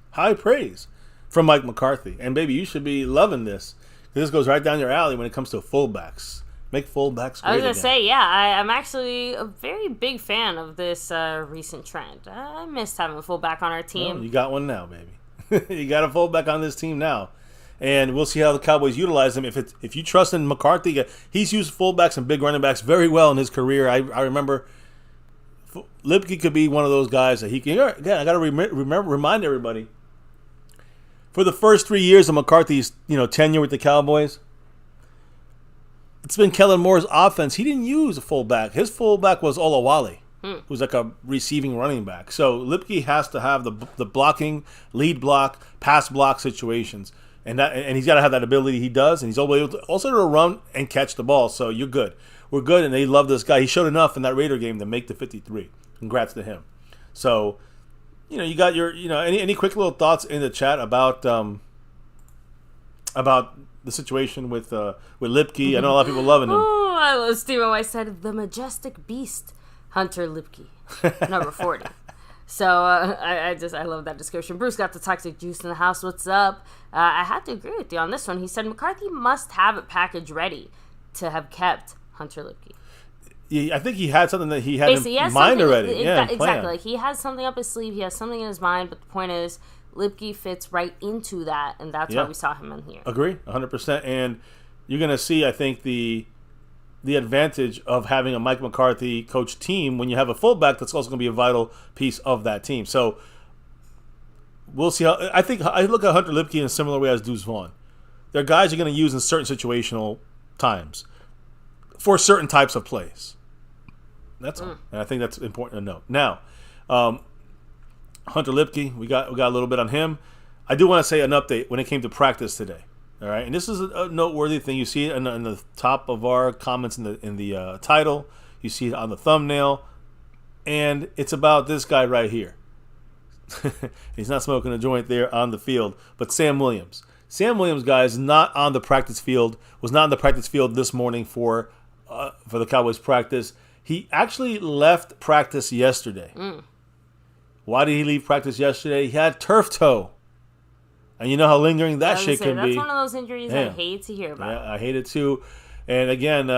from Mike McCarthy. And baby, you should be loving this. This goes right down your alley when it comes to fullbacks. Make fullbacks great I was going again. to say, yeah, I'm actually a very big fan of this recent trend. I missed having a fullback on our team. Well, you got one now, baby. You got a fullback on this team now. And we'll see how the Cowboys utilize him. If you trust in McCarthy, he's used fullbacks and big running backs very well in his career. I remember Lipke could be one of those guys that he can. Again, I got to remind everybody. For the first 3 years of McCarthy's tenure with the Cowboys, it's been Kellen Moore's offense. He didn't use a fullback. His fullback was Olawale, who's like a receiving running back. So Lipke has to have the blocking, lead block, pass block situations, and he's got to have that ability. He does, and he's able to also to run and catch the ball. So you're good. We're good, and they love this guy. He showed enough in that Raider game to make the 53. Congrats to him. So. You got your, any quick little thoughts in the chat about the situation with Lipke? I know a lot of people loving him. Oh, I love Stephen White said the majestic beast, Hunter Lipke, number 40. So I love that description. Bruce got the toxic juice in the house. What's up? I had to agree with you on this one. He said McCarthy must have a package ready to have kept Hunter Lipke. Yeah, I think he had something that he had in mind already. Exactly. Like he has something up his sleeve. He has something in his mind. But the point is, Lipke fits right into that, and that's why we saw him in here. Agree, 100%. And you're going to see, I think, the advantage of having a Mike McCarthy coach team when you have a fullback that's also going to be a vital piece of that team. So we'll see how. I think I look at Hunter Lipke in a similar way as Deuce Vaughn. They're guys you're going to use in certain situational times for certain types of plays. That's all. And I think that's important to note. Now, Hunter Lipke, we got a little bit on him. I do want to say an update when it came to practice today. All right, and this is a noteworthy thing. You see it in the top of our comments in the title. You see it on the thumbnail, and it's about this guy right here. He's not smoking a joint there on the field, but Sam Williams. Sam Williams, guys, not on the practice field. Was not on the practice field this morning for the Cowboys practice. He actually left practice yesterday. Why did he leave practice yesterday? He had turf toe. And you know how lingering that shit can be. That's one of those injuries I hate to hear about. Yeah, I hate it too. And again,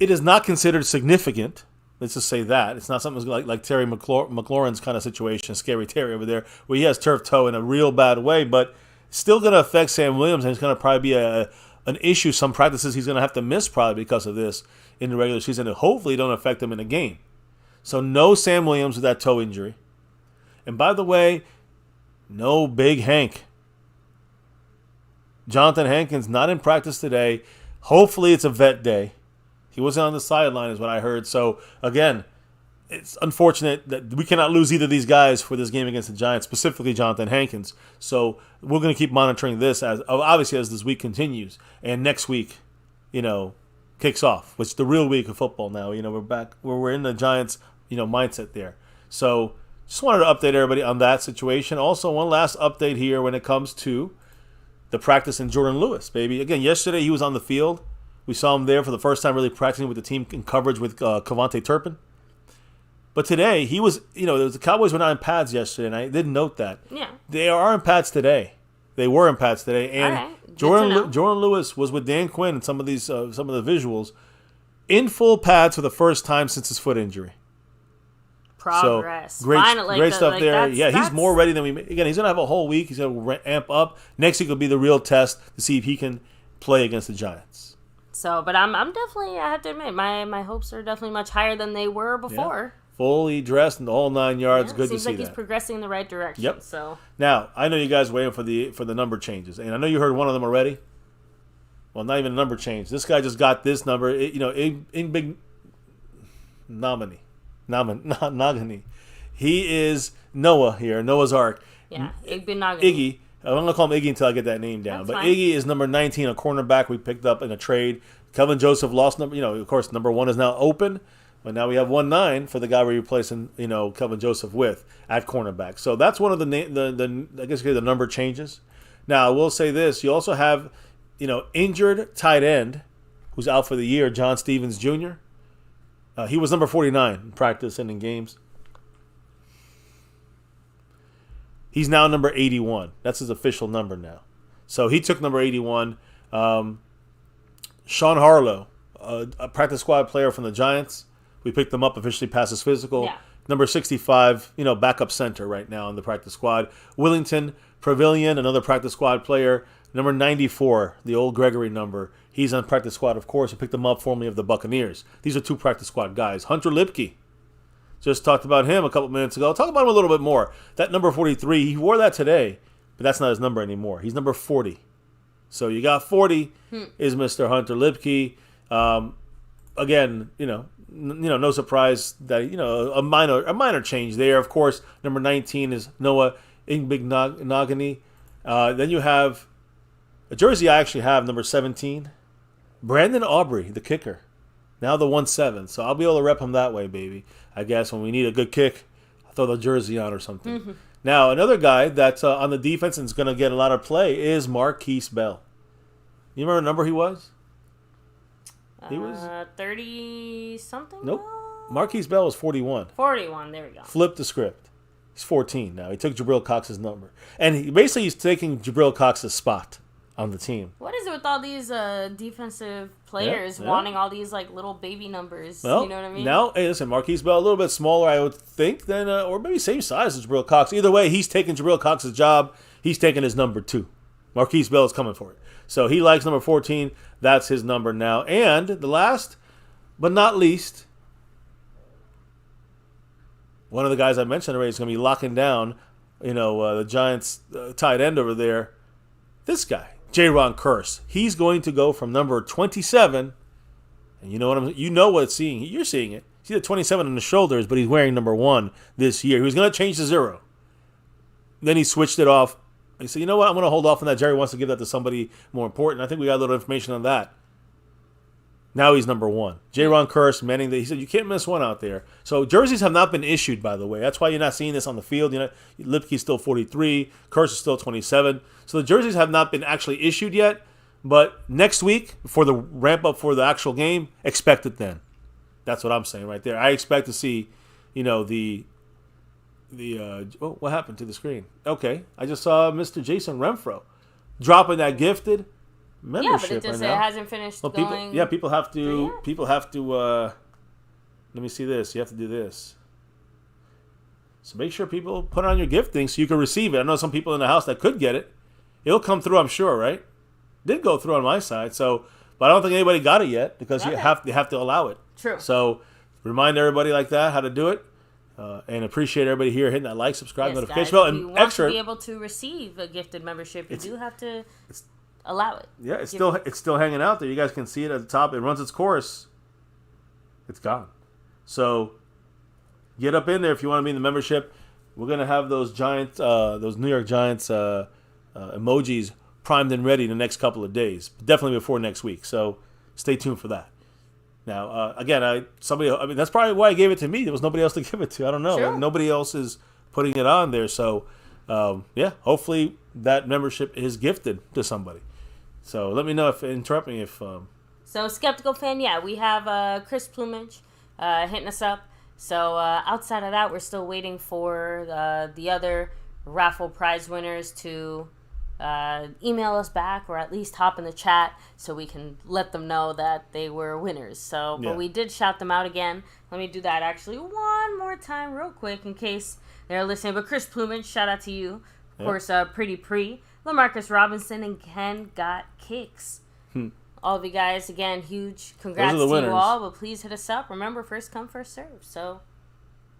it is not considered significant. Let's just say that. It's not something like Terry McLaurin's kind of situation, Scary Terry over there, where he has turf toe in a real bad way. But it's still going to affect Sam Williams, and it's going to probably be an issue. Some practices he's going to have to miss probably because of this in the regular season, and hopefully don't affect him in the game. So no Sam Williams with that toe injury. And by the way, no Big Hank. Jonathan Hankins not in practice today. Hopefully it's a vet day. He wasn't on the sideline is what I heard. So again, it's unfortunate that we cannot lose either of these guys for this game against the Giants, specifically Jonathan Hankins. So we're going to keep monitoring this as this week continues and next week, kicks off, which is the real week of football now. We're back where we're in the Giants, mindset there. So just wanted to update everybody on that situation. Also, one last update here when it comes to the practice in Jourdan Lewis, baby. Again, yesterday he was on the field. We saw him there for the first time really practicing with the team in coverage with Kevontae Turpin. But today, he was, the Cowboys were not in pads yesterday, and I didn't note that. Yeah. They are in pads today. They were in pads today. And right. Jourdan Lewis was with Dan Quinn in some of the visuals in full pads for the first time since his foot injury. Progress. So, great stuff there. He's more ready than we... Again, he's going to have a whole week. He's going to amp up. Next week will be the real test to see if he can play against the Giants. So, but I'm definitely, I have to admit, my hopes are definitely much higher than they were before. Yeah. Fully dressed in the whole 9 yards. Yeah, good to see that. Seems like he's progressing in the right direction. Yep. So now I know you guys waiting for the number changes, and I know you heard one of them already. Well, not even a number change. This guy just got this number. Igbinoghene. He is Noah here. Noah's Ark. Yeah, Igbinoghene. Iggy. I'm gonna call him Iggy until I get that name down. That's but fine. Iggy is number 19, a cornerback we picked up in a trade. Kelvin Joseph lost number. Of course, number 1 is now open. But now we have 1-9 for the guy we're replacing, Kelvin Joseph with at cornerback. So that's one of the number changes. Now I will say this: you also have, injured tight end who's out for the year, John Stevens Jr. He was number 49 in practice and in games. He's now number 81. That's his official number now. So he took number 81. Sean Harlow, a practice squad player from the Giants. We picked him up, officially past his physical. Yeah. Number 65, backup center right now in the practice squad. Willington Pavilion, another practice squad player. Number 94, the old Gregory number. He's on practice squad, of course. We picked him up formerly of the Buccaneers. These are 2 practice squad guys. Hunter Lipke. Just talked about him a couple minutes ago. Talk about him a little bit more. That number 43, he wore that today, but that's not his number anymore. He's number 40. So you got 40 is Mr. Hunter Lipke. Again, no surprise that a minor change there. Of course, number 19 is Noah Igbinoghene. Then you have a jersey I actually have, number 17, Brandon Aubrey, the kicker. Now the 1-7, so I'll be able to rep him that way, baby. I guess when we need a good kick, I'll throw the jersey on or something. Mm-hmm. Now another guy that's on the defense and is going to get a lot of play is Marquise Bell. You remember the number he was? He was 30-something? Nope. Marquise Bell was 41. 41, there we go. Flip the script. He's 14 now. He took Jabril Cox's number. And he's taking Jabril Cox's spot on the team. What is it with all these defensive players wanting all these little baby numbers? Well, you know what I mean? Now, hey, listen, Marquise Bell a little bit smaller, I would think, than or maybe same size as Jabril Cox. Either way, he's taking Jabril Cox's job. He's taking his number 2. Marquise Bell is coming for it. So he likes number 14. That's his number now. And the last but not least, one of the guys I mentioned already is going to be locking down, the Giants tight end over there. This guy, Jayron Kearse. He's going to go from number 27, and you're seeing it. He's at 27 on the shoulders, but he's wearing number 1 this year. He was going to change to 0. Then he switched it off. He said, you know what, I'm going to hold off on that. Jerry wants to give that to somebody more important. I think we got a little information on that. Now he's number 1. Jayron Kearse, manning he said, you can't miss one out there. So jerseys have not been issued, by the way. That's why you're not seeing this on the field. Lipke's still 43. Kearse is still 27. So the jerseys have not been actually issued yet. But next week, for the ramp up for the actual game, expect it then. That's what I'm saying right there. I expect to see, what happened to the screen? Okay, I just saw Mr. Jason Renfro dropping that gifted membership. Yeah, but it right hasn't finished going. People have to. People have to. Let me see this. You have to do this. So make sure people put on your gift thing so you can receive it. I know some people in the house that could get it. It'll come through, I'm sure, right? Did go through on my side, so but I don't think anybody got it yet because you have to allow it. True. So remind everybody like that how to do it. And appreciate everybody here hitting that like, subscribe, notification bell, and if you want to be able to receive a gifted membership, you do have to allow it. Yeah, it's still hanging out there. You guys can see it at the top. It runs its course. It's gone. So get up in there if you want to be in the membership. We're gonna have those those New York Giants emojis primed and ready in the next couple of days, definitely before next week. So stay tuned for that. Now, again, that's probably why I gave it to me. There was nobody else to give it to. I don't know. Sure. Nobody else is putting it on there. So, hopefully that membership is gifted to somebody. So let me know interrupt me if. So Skeptical Fan, we have Chris Plumage hitting us up. So outside of that, we're still waiting for the other raffle prize winners to email us back or at least hop in the chat so we can let them know that they were winners. So, but we did shout them out again. Let me do that actually one more time real quick in case they're listening. But Chris Plumage, shout out to you. Of course, Pretty Pre, LaMarcus Robinson, and Ken Got Kicks. All of you guys, again, huge congrats to you all. But please hit us up. Remember, first come, first serve. So,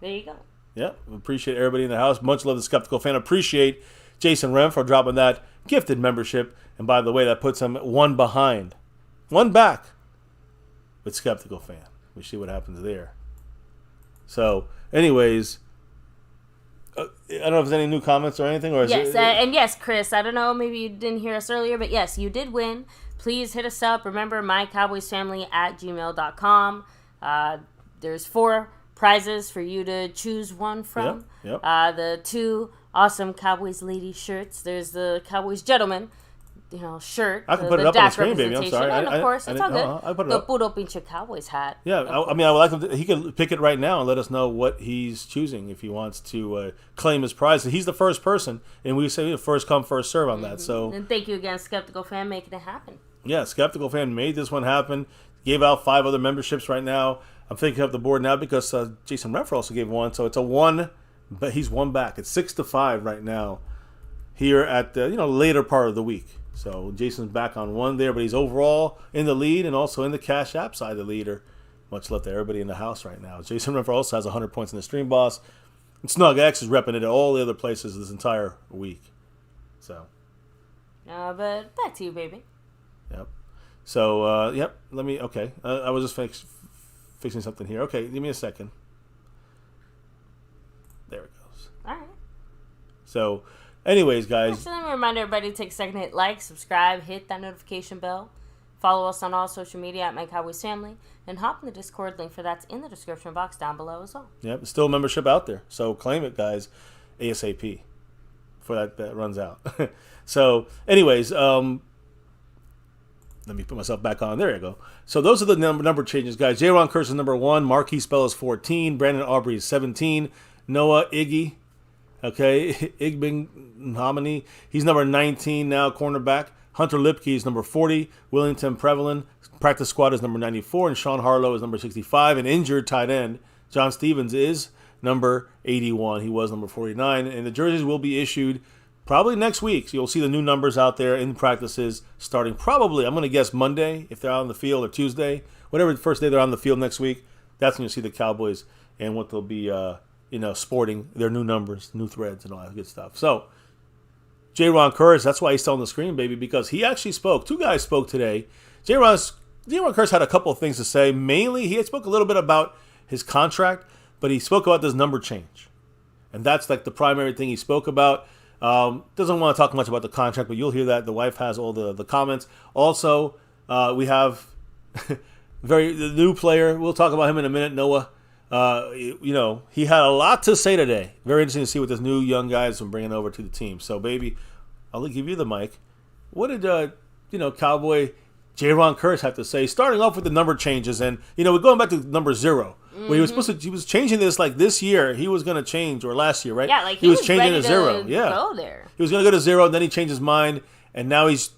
there you go. Yeah, appreciate everybody in the house. Much love to Skeptical Fan. Appreciate Jason Rem for dropping that gifted membership. And by the way, that puts him one back with Skeptical Fan. We see what happens there. So, anyways, I don't know if there's any new comments or anything. Or and yes, Chris, I don't know, maybe you didn't hear us earlier, but yes, you did win. Please hit us up. Remember, mycowboysfamily@gmail.com. There's 4 prizes for you to choose one from. Yep. The 2 awesome Cowboys lady shirts. There's the Cowboys gentleman, shirt. I can put it up on the screen, baby. I'm sorry. And of course, it's all good. I put it the up. Puro Pinche Cowboys hat. Yeah, I mean, I would like him to, he can pick it right now and let us know what he's choosing if he wants to claim his prize. He's the first person, and we say first come, first serve on that. So, and thank you again, Skeptical Fan, making it happen. Yeah, Skeptical Fan made this one happen. Gave out 5 other memberships right now. I'm thinking up the board now because Jason Renfro also gave 1, so it's a 1. But he's 1 back. It's 6-5 right now here at the later part of the week. So Jason's back on 1 there, but he's overall in the lead and also in the Cash App side of the leader. Much love to everybody in the house right now. Jason Renfro also has 100 points in the Stream Boss. And Snug X is repping it at all the other places this entire week. So. But back to you, baby. Yep. So, let me, okay. I was just fixing something here. Okay, give me a second. There it goes. All right. So, anyways, guys. Actually, let me remind everybody to take a second to hit like, subscribe, hit that notification bell. Follow us on all social media at MyCowboysFamily. And hop in the Discord link for that's in the description box down below as well. Yep, there's still a membership out there. So, claim it, guys, ASAP. Before that runs out. So, anyways, let me put myself back on. There you go. So those are the number changes, guys. Jayron Kearse is number 1. Marquise Bell is 14. Brandon Aubrey is 17. Noah Iggy, Igbinoghene, he's number 19 now, cornerback. Hunter Lipke is number 40. Willington Prevalin, practice squad, is number 94. And Sean Harlow is number 65. An injured tight end, John Stevens, is number 81. He was number 49. And the jerseys will be issued probably next week. So you'll see the new numbers out there in practices starting probably, I'm going to guess Monday if they're out on the field, or Tuesday. Whatever the first day they're on the field next week, that's when you'll see the Cowboys and what they'll be, sporting their new numbers, new threads, and all that good stuff. So, Jayron Kearse, that's why he's still on the screen, baby, because he actually spoke. 2 guys spoke today. Jayron Kearse had a couple of things to say. Mainly, he spoke a little bit about his contract, but he spoke about this number change. And that's like the primary thing he spoke about. Doesn't want to talk much about the contract, but you'll hear that. The wife has all the comments. Also, we have the new player. We'll talk about him in a minute, Noah. He had a lot to say today. Very interesting to see what this new young guy is bringing over to the team. So, baby, I'll give you the mic. What did, Cowboy Jayron Kearse have to say? Starting off with the number changes. And, we're going back to number 0. Well, he was changing this like this year. He was going to change, or last year, right? Yeah, like he was changing ready to 0. To yeah, go there. He was going to go to 0, and then he changed his mind, and now he's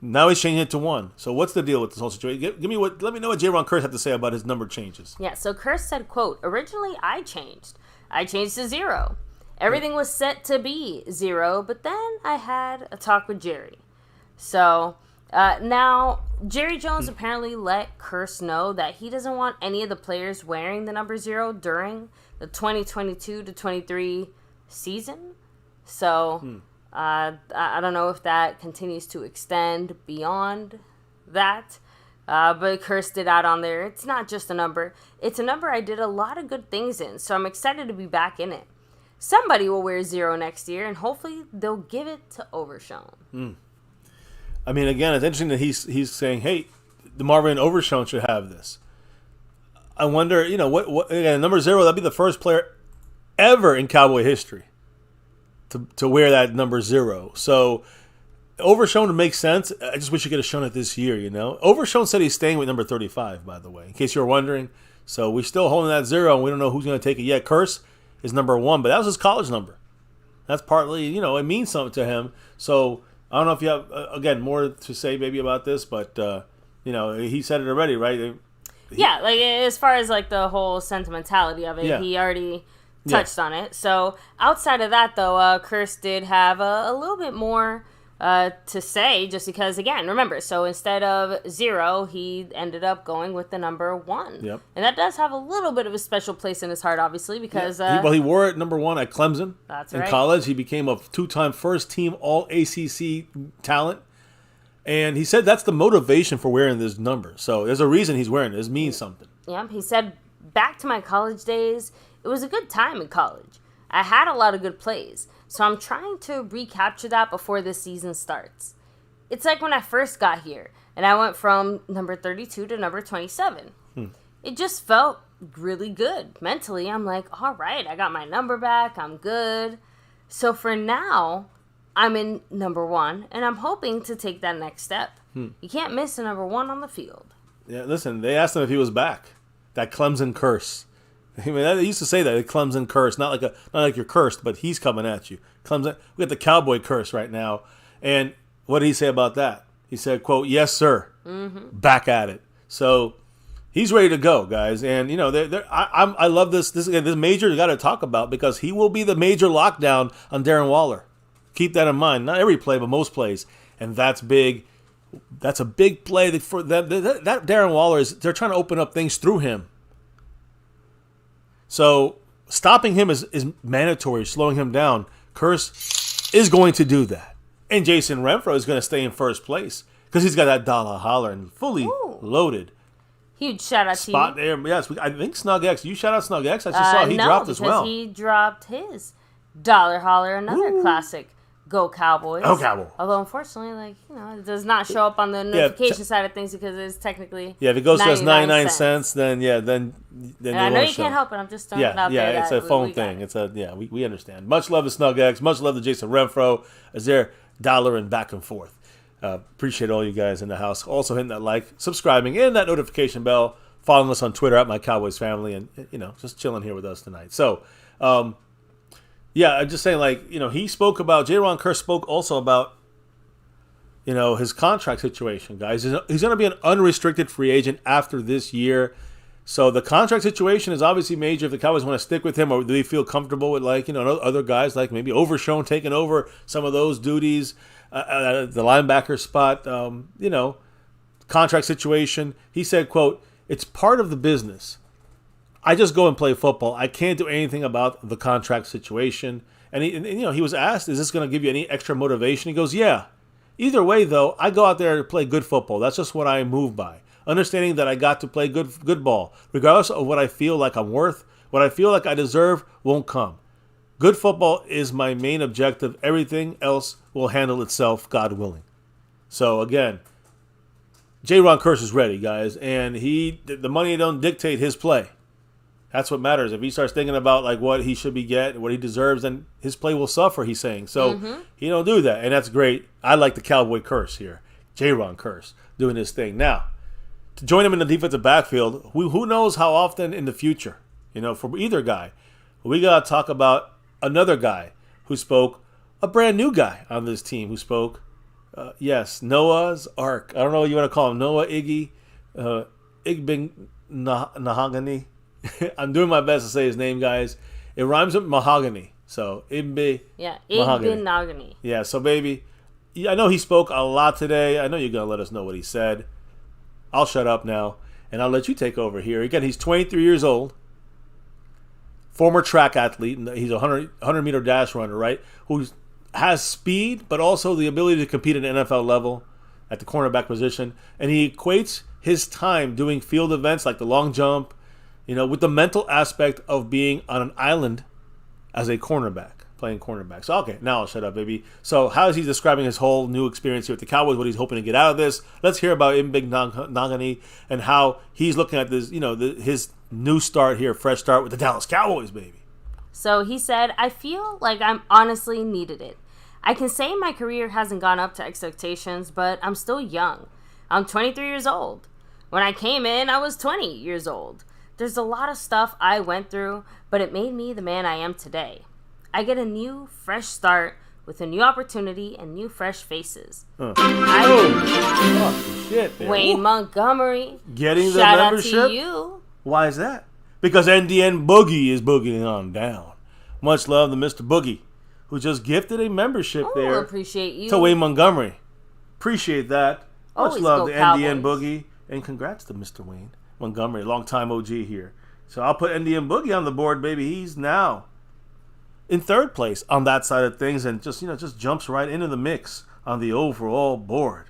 changing it to 1. So what's the deal with this whole situation? Let me know what Jayron Kearse had to say about his number changes. Yeah. So Kearse said, "Quote: Originally, I changed to 0. Everything was set to be 0, but then I had a talk with Jerry. So." Now, Jerry Jones apparently let Kearse know that he doesn't want any of the players wearing the number 0 during the 2022-23 season. So, I don't know if that continues to extend beyond that. But Kearse did add on there, it's not just a number. It's a number I did a lot of good things in, so I'm excited to be back in it. Somebody will wear 0 next year, and hopefully they'll give it to Overshown. I mean, again, it's interesting that he's saying, hey, the Marvin Overshown should have this. I wonder, what again, number 0, that'd be the first player ever in Cowboy history to wear that number 0. So Overshown makes sense. I just wish you could have shown it this year, Overshown said he's staying with number 35, by the way, in case you were wondering. So we're still holding that 0, and we don't know who's going to take it yet. Kearse is number 1, but that was his college number. That's partly, it means something to him. So I don't know if you have, again, more to say maybe about this, but, he said it already, right? Yeah, like as far as like the whole sentimentality of it, he already touched on it. So outside of that, though, Kearse did have a little bit more to say, just because, again, remember, so instead of 0, he ended up going with the number 1. Yep. And that does have a little bit of a special place in his heart, obviously, because... he wore it number 1 at Clemson. That's in right. college. He became a 2-time first-team All-ACC talent. And he said that's the motivation for wearing this number. So there's a reason he's wearing it. This means something. Yeah, he said, back to my college days, it was a good time in college. I had a lot of good plays. So I'm trying to recapture that before this season starts. It's like when I first got here, and I went from number 32 to number 27. It just felt really good. Mentally, I'm like, all right, I got my number back. I'm good. So for now, I'm in number 1, and I'm hoping to take that next step. You can't miss a number 1 on the field. Yeah, listen, they asked him if he was back. That Clemson curse. I mean, they used to say that, Clemson curse, not like you're cursed, but he's coming at you. Clemson, we got the Cowboy curse right now. And what did he say about that? He said, quote, yes, sir. Back at it. So he's ready to go, guys. And, I love this. This major you got to talk about, because he will be the major lockdown on Darren Waller. Keep that in mind. Not every play, but most plays. And that's big. That's a big play for them. That Darren Waller they're trying to open up things through him. So stopping him is mandatory, slowing him down. Kearse is going to do that. And Jason Renfro is going to stay in first place because he's got that dollar holler and fully loaded. Huge shout out spot to you. There. Yes, I think Snug X. You shout out Snug X. I just saw he dropped as well. He dropped his dollar holler, another classic. Go Cowboys. Go Cowboys. Although, unfortunately, it does not show up on the notification side of things because it's technically if it goes to us 99 cents, then then and I know you can't help it. I'm just throwing it out there. Yeah, it's a phone thing. We understand. Much love to Snug X. Much love to Jason Renfro as they're dollaring back and forth. Appreciate all you guys in the house. Also hitting that like, subscribing, and that notification bell. Following us on Twitter at MyCowboysFamily, and just chilling here with us tonight. So. I'm just saying, he spoke about, Jayron Kearse spoke also about, his contract situation, guys. He's going to be an unrestricted free agent after this year. So the contract situation is obviously major if the Cowboys want to stick with him, or do they feel comfortable with, other guys, like maybe Overshown taking over some of those duties, the linebacker spot, contract situation. He said, quote, it's part of the business. I just go and play football. I can't do anything about the contract situation. And he was asked, is this going to give you any extra motivation? He goes, yeah. Either way, though, I go out there to play good football. That's just what I move by. Understanding that I got to play good ball. Regardless of what I feel like I'm worth, what I feel like I deserve won't come. Good football is my main objective. Everything else will handle itself, God willing. So, again, Jayron Kearse is ready, guys. And the money don't dictate his play. That's what matters. If he starts thinking about what he should be getting, what he deserves, then his play will suffer, he's saying. So he don't do that. And that's great. I like the Cowboy Kearse here. Jayron Kearse doing his thing. Now, to join him in the defensive backfield, who knows how often in the future, for either guy. We got to talk about another guy who spoke, a brand new guy on this team who spoke. Yes, Noah's Ark. I don't know what you want to call him. Noah Igbinoghene. I'm doing my best to say his name, guys. It rhymes with mahogany. So, Igbinoghene. Yeah, so, baby, I know he spoke a lot today. I know you're going to let us know what he said. I'll shut up now, and I'll let you take over here. Again, he's 23 years old, former track athlete. He's a 100-meter dash runner, right, who has speed but also the ability to compete at an NFL level at the cornerback position. And he equates his time doing field events like the long jump, with the mental aspect of being on an island as a cornerback, playing cornerback. So, okay, now I'll shut up, baby. So, how is he describing his whole new experience here with the Cowboys, what he's hoping to get out of this? Let's hear about Igbinoghene and how he's looking at this, his new start here, fresh start with the Dallas Cowboys, baby. So, he said, I feel like I'm honestly needed it. I can say my career hasn't gone up to expectations, but I'm still young. I'm 23 years old. When I came in, I was 20 years old. There's a lot of stuff I went through, but it made me the man I am today. I get a new, fresh start with a new opportunity and new, fresh faces. Shit, man. Wayne Montgomery, getting the shout membership? out to you. Why is that? Because NDN Boogie is boogieing on down. Much love to Mr. Boogie, who just gifted a membership there. Appreciate you. To Wayne Montgomery. Appreciate that. Much Always love go to Cowboys. NDN Boogie. And congrats to Mr. Wayne Montgomery, longtime OG here. So I'll put NDN Boogie on the board, baby. He's now in third place on that side of things and just jumps right into the mix on the overall board.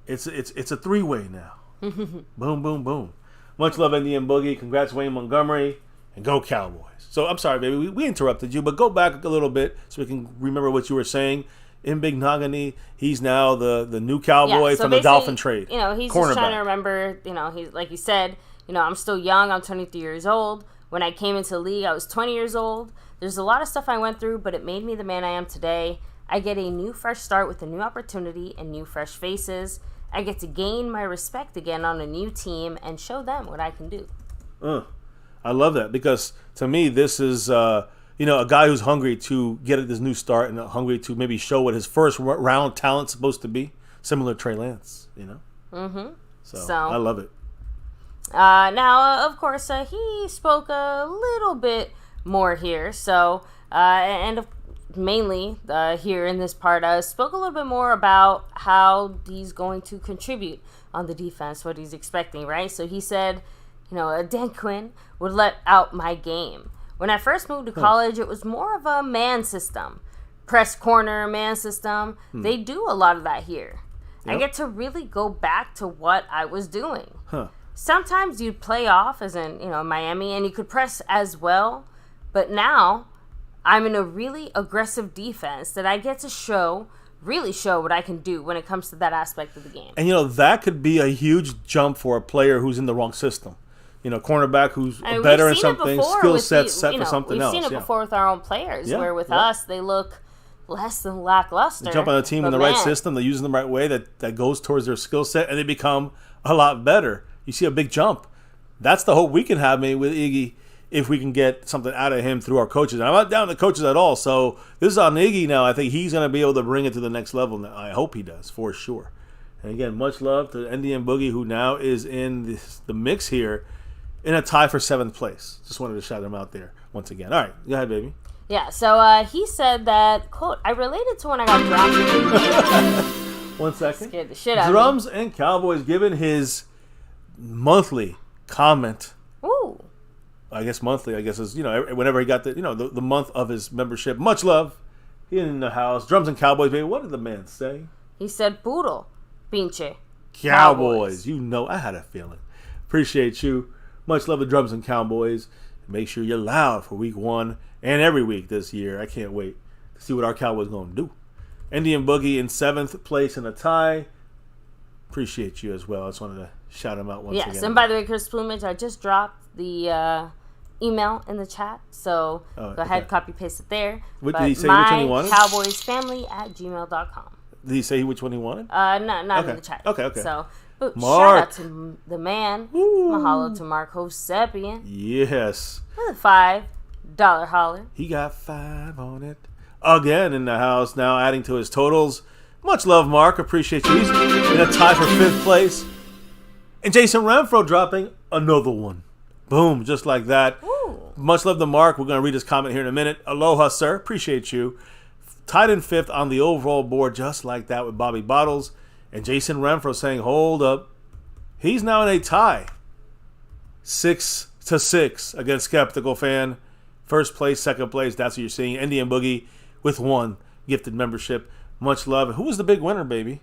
It's a three-way now. Boom, boom, boom. Much love, NDN Boogie. Congrats, Wayne Montgomery. And go Cowboys. So I'm sorry, baby. We interrupted you, but go back a little bit so we can remember what you were saying. Igbinoghene, he's now the new Cowboy from the Dolphin trade. He's just trying to remember, he's like you said, I'm still young. I'm 23 years old. When I came into the league, I was 20 years old. There's a lot of stuff I went through, but it made me the man I am today. I get a new, fresh start with a new opportunity and new, fresh faces. I get to gain my respect again on a new team and show them what I can do. I love that because to me, this is... a guy who's hungry to get this new start and hungry to maybe show what his first round talent's supposed to be, similar to Trey Lance, Mm-hmm. So I love it. Now, of course, he spoke a little bit more here. So, mainly here in this part, spoke a little bit more about how he's going to contribute on the defense, what he's expecting, right? So he said, Dan Quinn would let out my game. When I first moved to college, it was more of a man system. Press corner, man system. They do a lot of that here. Yep. I get to really go back to what I was doing. Sometimes you'd play off, as in, Miami, and you could press as well. But now, I'm in a really aggressive defense that I get to really show what I can do when it comes to that aspect of the game. And, that could be a huge jump for a player who's in the wrong system. Cornerback who's better in something, skill set set for something else. We've seen it before with our own players, where with us, they look less than lackluster. They jump on a team in the right system, they use them the right way, that goes towards their skill set, and they become a lot better. You see a big jump. That's the hope we can have, maybe, with Iggy, if we can get something out of him through our coaches. And I'm not down to coaches at all, so this is on Iggy now. I think he's going to be able to bring it to the next level now. I hope he does, for sure. And again, much love to NDN Boogie, who now is in the mix here, in a tie for 7th place. Just wanted to shout him out there once again. All right, go ahead, baby. Yeah, so he said that, quote, I related to when I got dropped. 1 second. Scared the shit out Drums of me. and Cowboys giving his monthly comment. Ooh. I guess monthly, is, whenever he got the month of his membership. Much love. He in the house. Drums and Cowboys, baby. What did the man say? He said, puro, pinche. Cowboys. I had a feeling. Appreciate you. Much love to Drums and Cowboys. Make sure you're loud for week 1 and every week this year. I can't wait to see what our Cowboys going to do. NDN Boogie in 7th place in a tie. Appreciate you as well. I just wanted to shout him out once again. Yes, and by the way, Chris Plumage, I just dropped the email in the chat. So go ahead, copy-paste it there. Did he say which one he wanted? MyCowboysFamily @gmail.com. Did he say which one he wanted? Not in the chat. Okay. So, shout Mark. out to the man. Mahalo to Mark Hosepian. Yes. With a $5 holler. He got 5 on it. Again in the house now, adding to his totals. Much love, Mark. Appreciate you. He's in a tie for 5th place. And Jason Renfro dropping another one. Boom, just like that. Ooh. Much love to Mark. We're going to read his comment here in a minute. Aloha, sir. Appreciate you. Tied in 5th on the overall board, just like that with Bobby Bottles. And Jason Renfro saying, hold up. He's now in a tie. 6-6 against Skeptical Fan. 1st place, 2nd place. That's what you're seeing. NDN Boogie with 1 gifted membership. Much love. Who was the big winner, baby?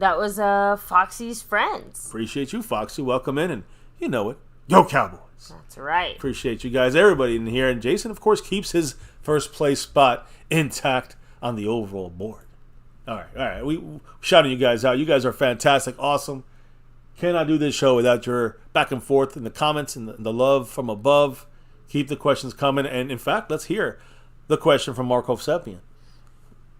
That was Foxy's friends. Appreciate you, Foxy. Welcome in, and you know it. Go Cowboys. That's right. Appreciate you guys, everybody in here. And Jason, of course, keeps his first place spot intact on the overall board. All right. We shouting you guys out. You guys are fantastic, awesome. Cannot do this show without your back and forth in the comments and the love from above. Keep the questions coming. And in fact, let's hear the question from Mark Hovsepian.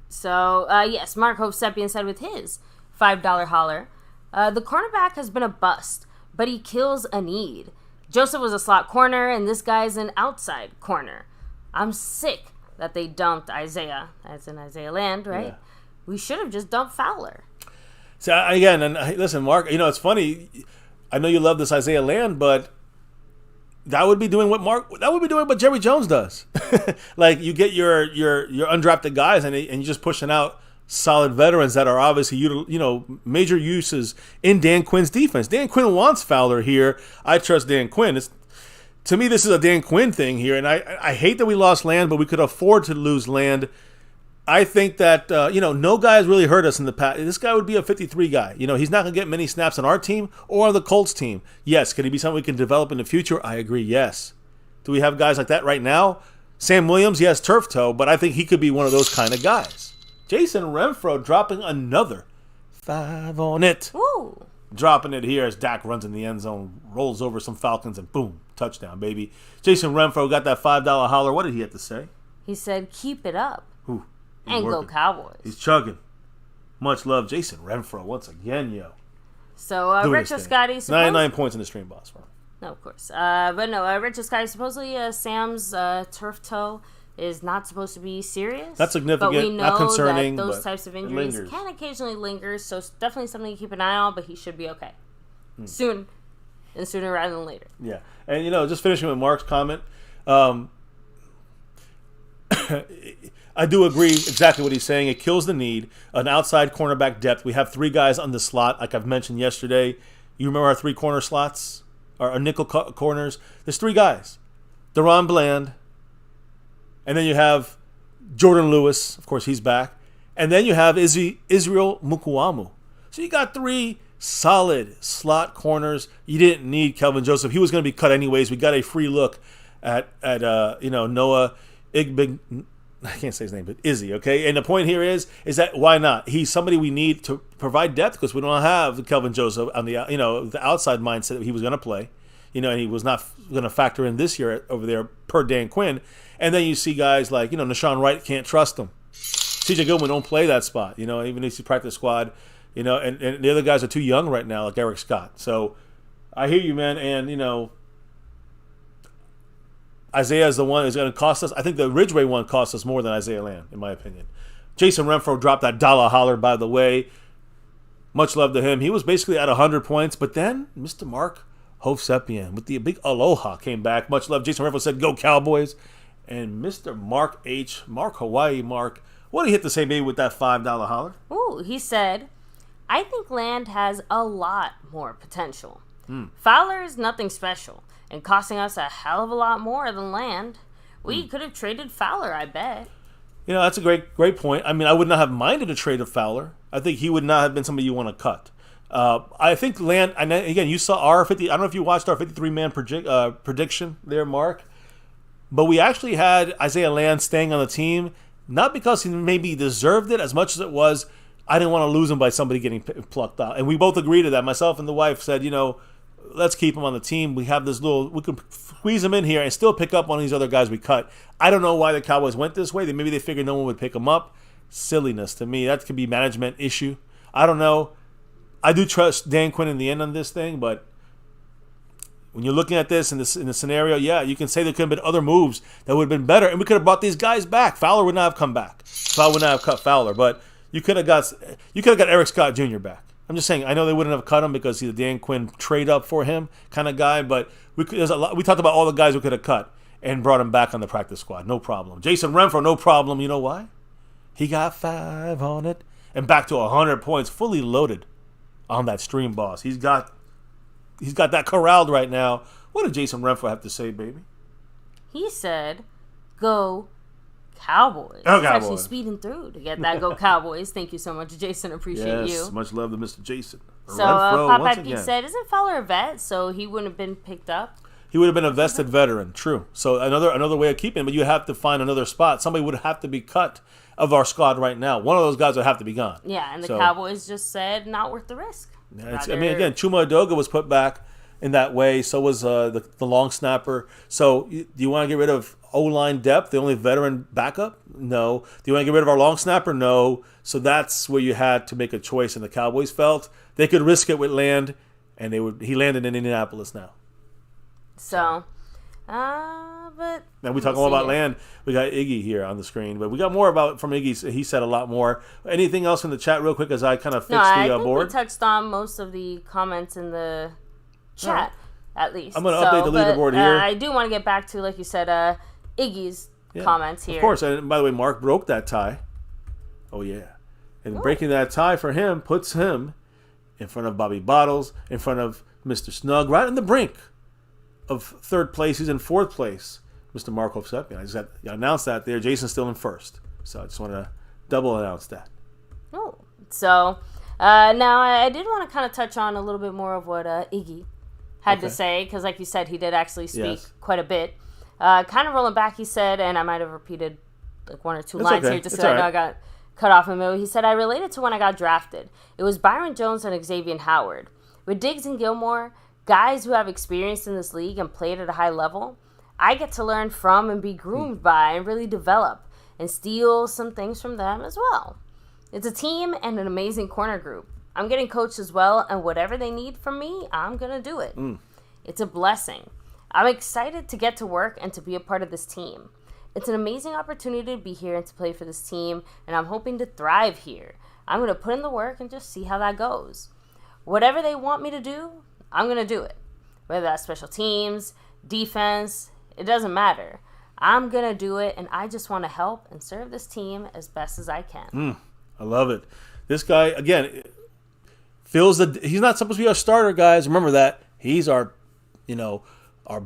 So, yes, Mark Hovsepian said with his $5 holler, the cornerback has been a bust, but he kills a need. Joseph was a slot corner, and this guy's an outside corner. I'm sick that they dumped Isaiah. That's in Isaiah Land, right? Yeah. We should have just dumped Fowler. So, again, and listen, Mark, it's funny. I know you love this Isaiah Land, but that would be doing what Jerry Jones does. Like, you get your undrafted guys, and you're just pushing out solid veterans that are obviously, major uses in Dan Quinn's defense. Dan Quinn wants Fowler here. I trust Dan Quinn. To me, this is a Dan Quinn thing here, and I hate that we lost Land, but we could afford to lose Land. I think that, no guy has really hurt us in the past. This guy would be a 53 guy. He's not going to get many snaps on our team or on the Colts team. Yes, can he be something we can develop in the future? I agree, yes. Do we have guys like that right now? Sam Williams, yes, turf toe, but I think he could be one of those kind of guys. Jason Renfro dropping another 5 on it. Ooh. Dropping it here as Dak runs in the end zone, rolls over some Falcons, and boom, touchdown, baby. Jason Renfro got that $5 holler. What did he have to say? He said, keep it up. Ooh, and working. Go Cowboys. He's chugging. Much love, Jason Renfro, once again, yo. So, Retro Scotty... 99 points in the stream, boss. No, of course. Retro Scotty, supposedly Sam's turf toe is not supposed to be serious. That's significant, but we know not concerning. That those types of injuries can occasionally linger, so it's definitely something to keep an eye on, but he should be okay. Soon, and sooner rather than later. Yeah. And, just finishing with Mark's comment, I do agree exactly what he's saying. It kills the need. An outside cornerback depth. We have 3 guys on the slot, like I've mentioned yesterday. You remember our 3 corner slots? Our nickel corners? There's 3 guys. Deron Bland. And then you have Jordan Lewis. Of course, he's back. And then you have Israel Mukuamu. So you got 3 solid slot corners. You didn't need Kelvin Joseph. He was going to be cut anyways. We got a free look at Noah Igbinoghene. I can't say his name, but Izzy, okay? And the point here is that why not? He's somebody we need to provide depth because we don't have Kelvin Joseph on the the outside mindset that he was going to play, and he was not going to factor in this year over there per Dan Quinn. And then you see guys like Nashawn Wright, can't trust him. CJ Goodwin don't play that spot, even if he's practice squad, and the other guys are too young right now, like Eric Scott. So I hear you, man, and Isaiah is the one that's going to cost us. I think the Ridgeway one cost us more than Isaiah Land, in my opinion. Jason Renfro dropped that dollar holler, by the way. Much love to him. He was basically at 100 points, but then Mr. Mark Hovsepian with the big aloha came back. Much love. Jason Renfro said, go Cowboys. And Mr. Mark H., Mark Hawaii Mark, what did he hit to say maybe with that $5 holler? Ooh, he said, I think Land has a lot more potential. Fowler is nothing special. And costing us a hell of a lot more than Land. We could have traded Fowler, I bet. That's a great point. I mean, I would not have minded a trade of Fowler. I think he would not have been somebody you want to cut. I think Land, and again, you saw our 50, I don't know if you watched our 53-man prediction there, Mark, but we actually had Isaiah Land staying on the team, not because he maybe deserved it as much as it was, I didn't want to lose him by somebody getting plucked out. And we both agreed to that. Myself and the wife said, let's keep him on the team. We have this we can squeeze him in here and still pick up one of these other guys we cut. I don't know why the Cowboys went this way. Maybe they figured no one would pick him up. Silliness to me. That could be management issue. I don't know. I do trust Dan Quinn in the end on this thing, but when you're looking at this in the scenario, yeah, you can say there could have been other moves that would have been better, and we could have brought these guys back. Fowler would not have come back. So I would not have cut Fowler, but you could have got Eric Scott Jr. back. I'm just saying, I know they wouldn't have cut him because he's a Dan Quinn trade up for him kind of guy, but there's a lot. We talked about all the guys we could have cut and brought him back on the practice squad. No problem. Jason Renfro, no problem. You know why? He got 5 on it and back to 100 points, fully loaded on that stream, boss. He's got that corralled right now. What did Jason Renfro have to say, baby? He said, go Cowboys. Go He's actually Cowboys. speeding through to get that Go Cowboys. Thank you so much, Jason. Appreciate Yes, you. much love to Mr. Jason. So, Renfro, Pop once Happy again. said, isn't Fowler a vet? So he wouldn't have been picked up. He would have been a vested veteran, true. So another way of keeping him, but you have to find another spot. Somebody would have to be cut of our squad right now. One of those guys would have to be gone. Yeah, and the So, Cowboys just said, not worth the risk. I mean, again, Chuma Edoga was put back in that way. So was the long snapper. So do you want to get rid of O-line depth, the only veteran backup? No. Do you want to get rid of our long snapper? No. So that's where you had to make a choice, and the Cowboys felt they could risk it with Land, and he landed in Indianapolis now. So, but... Now we talk all about Land. We got Iggy here on the screen, but we got more from Iggy. He said a lot more. Anything else in the chat real quick as I kind of fix I the think board? we touched on most of the comments in the chat, at least. I'm going to update the leaderboard here. I do want to get back to, like you said, Iggy's comments here. Of course. And by the way, Mark broke that tie. Oh, yeah. And breaking that tie for him puts him in front of Bobby Bottles, in front of Mr. Snug, right on the brink of third place. He's in fourth place, Mr. Mark Hofstepp. I just got to announce that there. Jason's still in first. So I just want to double announce that. Oh, so now I did want to kind of touch on a little bit more of what Iggy had to say, because like you said, he did actually speak quite a bit. Kind of rolling back, he said, and I might have repeated like one or two lines here just so I know I got cut off in the middle. He said, I related to when I got drafted. It was Byron Jones and Xavier Howard. With Diggs and Gilmore, guys who have experience in this league and played at a high level, I get to learn from and be groomed by and really develop and steal some things from them as well. It's a team and an amazing corner group. I'm getting coached as well, and whatever they need from me, I'm going to do it. It's a blessing. I'm excited to get to work and to be a part of this team. It's an amazing opportunity to be here and to play for this team, and I'm hoping to thrive here. I'm going to put in the work and just see how that goes. Whatever they want me to do, I'm going to do it. Whether that's special teams, defense, it doesn't matter. I'm going to do it, and I just want to help and serve this team as best as I can. I love it. This guy, again, feels that he's not supposed to be our starter, guys. Remember that. He's our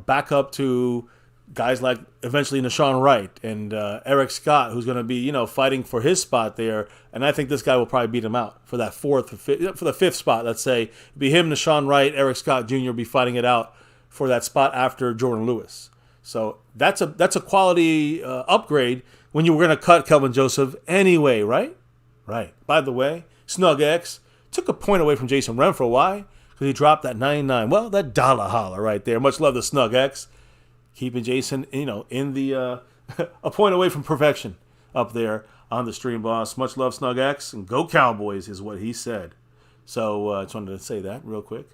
backup to guys like eventually Nashawn Wright and Eric Scott, who's going to be, fighting for his spot there. And I think this guy will probably beat him out for that for the fifth spot. Let's say it'd be him, Nashawn Wright, Eric Scott Jr. be fighting it out for that spot after Jordan Lewis. So that's a quality upgrade when you were going to cut Kelvin Joseph anyway, right? Right. By the way, Snug X took a point away from Jason Renfro. Why? Because he dropped that 99. Well, that dollar holler right there. Much love to Snug X. Keeping Jason, in the a point away from perfection up there on the stream, boss. Much love, Snug X, and go Cowboys is what he said. So I just wanted to say that real quick.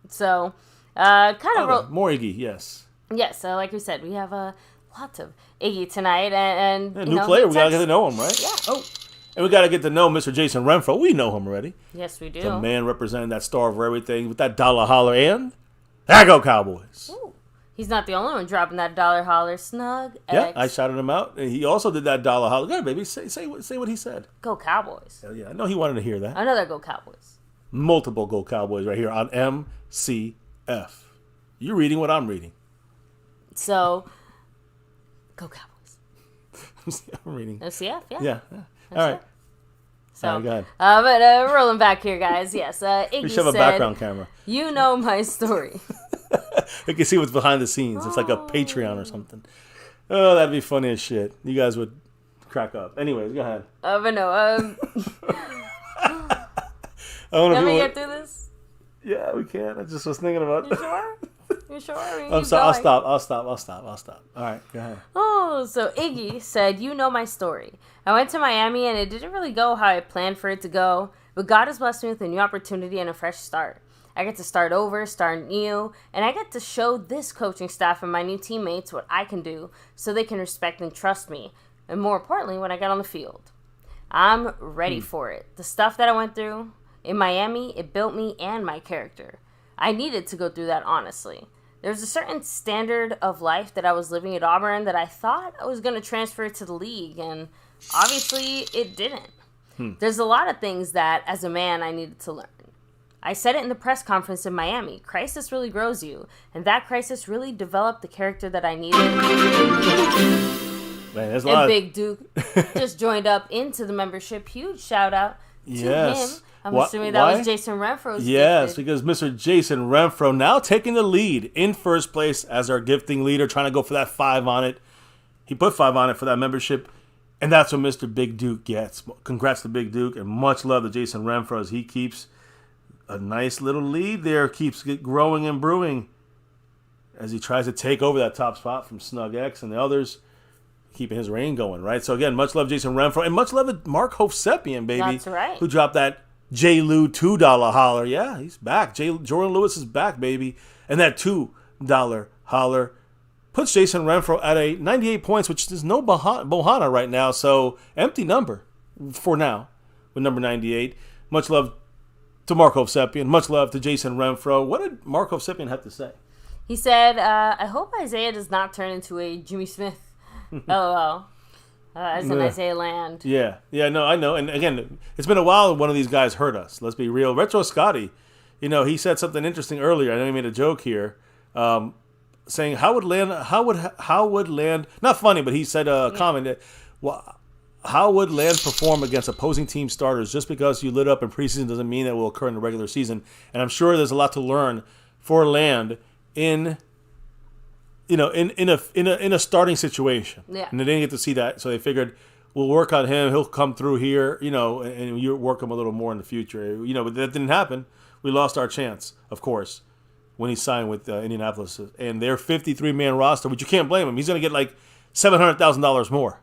So, more Iggy, yes. Yes, so like we said, we have lots of Iggy tonight, and new player. We gotta get to know him, right? Yeah. Oh, and we gotta get to know Mr. Jason Renfro. We know him already. Yes, we do. The man representing that star of everything with that dollar holler, and there go Cowboys. Ooh. He's not the only one dropping that dollar holler. Snug X. Yeah, I shouted him out, and he also did that dollar holler. Go ahead, baby, say what he said. Go Cowboys. Hell yeah, I know he wanted to hear that. Another Go Cowboys. Multiple Go Cowboys right here on MCF. You're reading what I'm reading. So, Go Cowboys. I'm reading. MCF, yeah. Yeah. All right. So, all right, go ahead. But rolling back here, guys. Yes, Iggy We should have said, a background camera. You know my story. You can see what's behind the scenes. It's like a Patreon or something. Oh, that'd be funny as shit. You guys would crack up. Anyways, go ahead. But no. Can we get through this? Yeah, we can. I just was thinking about it. You sure? You sure? I'm sorry. I'll stop. All right, go ahead. Oh, so Iggy said, you know my story. I went to Miami and it didn't really go how I planned for it to go, but God has blessed me with a new opportunity and a fresh start. I get to start over, start new, and I get to show this coaching staff and my new teammates what I can do so they can respect and trust me, and more importantly, when I get on the field. I'm ready for it. The stuff that I went through in Miami, it built me and my character. I needed to go through that, honestly. There's a certain standard of life that I was living at Auburn that I thought I was going to transfer to the league, and obviously it didn't. There's a lot of things that, as a man, I needed to learn. I said it in the press conference in Miami. Crisis really grows you, and that crisis really developed the character that I needed. Man, there's a and lot Big Duke just joined up into the membership. Huge shout out to him. I'm assuming that was Jason Renfro's Yes, gifted. because Mr. Jason Renfro now taking the lead in first place as our gifting leader, trying to go for that 5 on it. He put 5 on it for that membership, and that's what Mr. Big Duke gets. Congrats to Big Duke, and much love to Jason Renfro as he keeps a nice little lead there, keeps growing and brewing as he tries to take over that top spot from Snug X and the others, keeping his reign going, right? So again, much love Jason Renfro, and much love to Mark Hovsepian, baby. That's right. Who dropped that J. Lou $2 holler. Yeah, he's back. Jordan Lewis is back, baby. And that $2 holler puts Jason Renfro at a 98 points, which is no Bohana right now. So empty number for now with number 98. Much love to Mark Hovsepian. Much love to Jason Renfro. What did Mark Hovsepian have to say? He said, I hope Isaiah does not turn into a Jimmy Smith. LOL. As in Isaiah Land. Yeah, no, I know. And again, it's been a while one of these guys hurt us. Let's be real. Retro Scotty, he said something interesting earlier. I know he made a joke here, saying how would Land, not funny, but he said a comment that, well, how would Land perform against opposing team starters? Just because you lit up in preseason doesn't mean that will occur in the regular season. And I'm sure there's a lot to learn for Land in a starting situation. Yeah. And they didn't get to see that, so they figured we'll work on him. He'll come through here, and you work him a little more in the future. But that didn't happen. We lost our chance, of course, when he signed with Indianapolis and their 53-man roster, which you can't blame him. He's going to get like $700,000 more.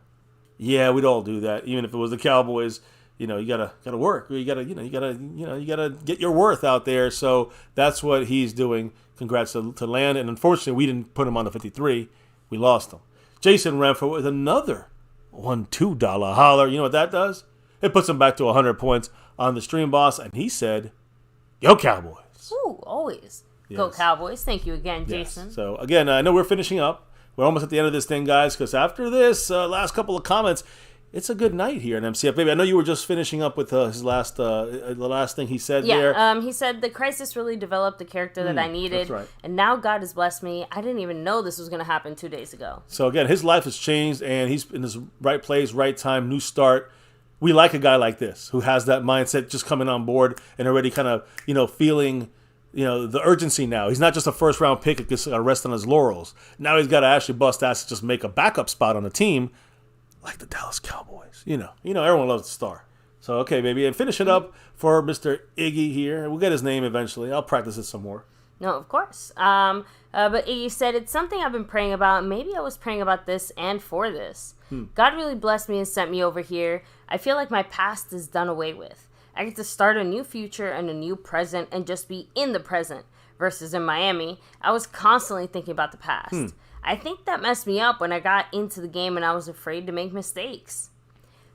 Yeah, we'd all do that, even if it was the Cowboys. You gotta work. You gotta get your worth out there. So that's what he's doing. Congrats to Land. And unfortunately, we didn't put him on the 53. We lost him. Jason Renfro with another $2 holler. You know what that does? It puts him back to 100 points on the stream, boss. And he said, "Go Cowboys." Ooh, always. Yes. Go Cowboys. Thank you again, Jason. Yes. So again, I know we're finishing up. We're almost at the end of this thing, guys, because after this last couple of comments, it's a good night here in MCF, baby. I know you were just finishing up with his last, the last thing he said there. Yeah, he said, the crisis really developed the character that I needed. That's right. And now God has blessed me. I didn't even know this was going to happen 2 days ago. So again, his life has changed, and he's in his right place, right time, new start. We like a guy like this who has that mindset, just coming on board and already kind of, feeling, the urgency now. He's not just a first-round pick that gets to rest on his laurels. Now he's got to actually bust ass to just make a backup spot on the team, like the Dallas Cowboys. Everyone loves the star. So, okay, baby. And finish it up for Mr. Iggy here. We'll get his name eventually. I'll practice it some more. No, of course. But Iggy said, it's something I've been praying about. Maybe I was praying about this and for this. God really blessed me and sent me over here. I feel like my past is done away with. I get to start a new future and a new present and just be in the present. Versus in Miami, I was constantly thinking about the past. I think that messed me up when I got into the game and I was afraid to make mistakes.